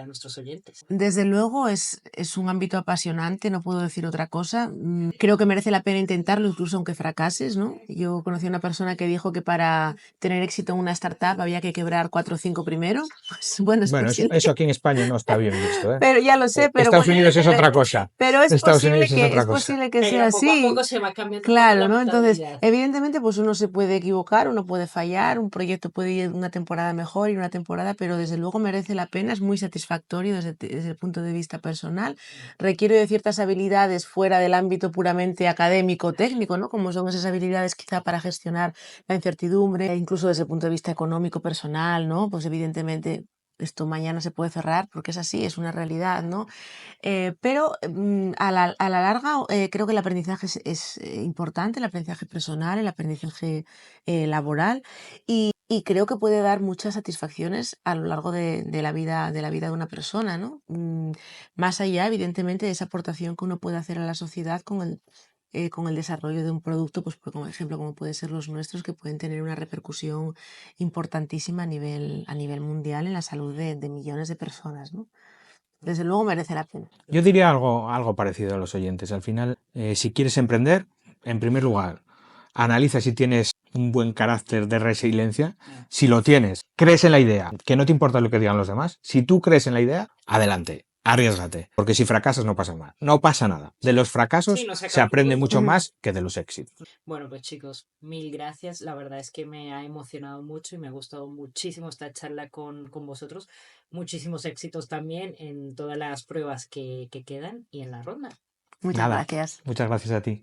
nuestros oyentes. Desde luego es un ámbito apasionante, no puedo decir otra cosa. Creo que merece la pena intentarlo, incluso aunque fracases, ¿no? Yo conocí a una persona que dijo que para tener éxito en una startup había que quebrar 4 o 5 primero. Pues bueno, es Bueno, posible. eso aquí en España no está bien visto, ¿eh? Pero ya lo sé, pero Estados bueno, Unidos es otra cosa. pero es Estados posible Unidos es que, otra es cosa. posible que Pero sea poco a así. poco se va cambiando un poco Claro, la ¿no? Entonces, mentalidad. evidentemente, pues uno se puede equivocar, uno puede fallar, un proyecto puede ir una temporada mejor y una temporada, pero desde luego merece la pena, es muy satisfactorio desde el punto de vista personal. Requiere de ciertas habilidades fuera del ámbito puramente académico, técnico, ¿no? Como son esas habilidades quizá para gestionar la incertidumbre, e incluso desde el punto de vista económico, personal, ¿no? Pues evidentemente esto mañana se puede cerrar porque es así, es una realidad, ¿no? Pero a la larga creo que el aprendizaje es importante, el aprendizaje personal, el aprendizaje laboral y creo que puede dar muchas satisfacciones a lo largo de la vida de una persona, ¿no? Más allá, evidentemente, de esa aportación que uno puede hacer a la sociedad con el desarrollo de un producto, pues como ejemplo, como pueden ser los nuestros, que pueden tener una repercusión importantísima a nivel mundial en la salud de millones de personas, ¿no? Desde luego merece la pena. Yo diría algo parecido a los oyentes. Al final, si quieres emprender, en primer lugar, analiza si tienes un buen carácter de resiliencia. Si lo tienes, crees en la idea, que no te importa lo que digan los demás. Si tú crees en la idea, adelante, arriésgate. Porque si fracasas no pasa nada. No pasa nada. De los fracasos Sí, no se se acaba el aprende mundo. mucho más que de los éxitos. Bueno, pues chicos, mil gracias. La verdad es que me ha emocionado mucho y me ha gustado muchísimo esta charla con vosotros. Muchísimos éxitos también en todas las pruebas que quedan y en la ronda. Muchas Nada, gracias. muchas gracias a ti.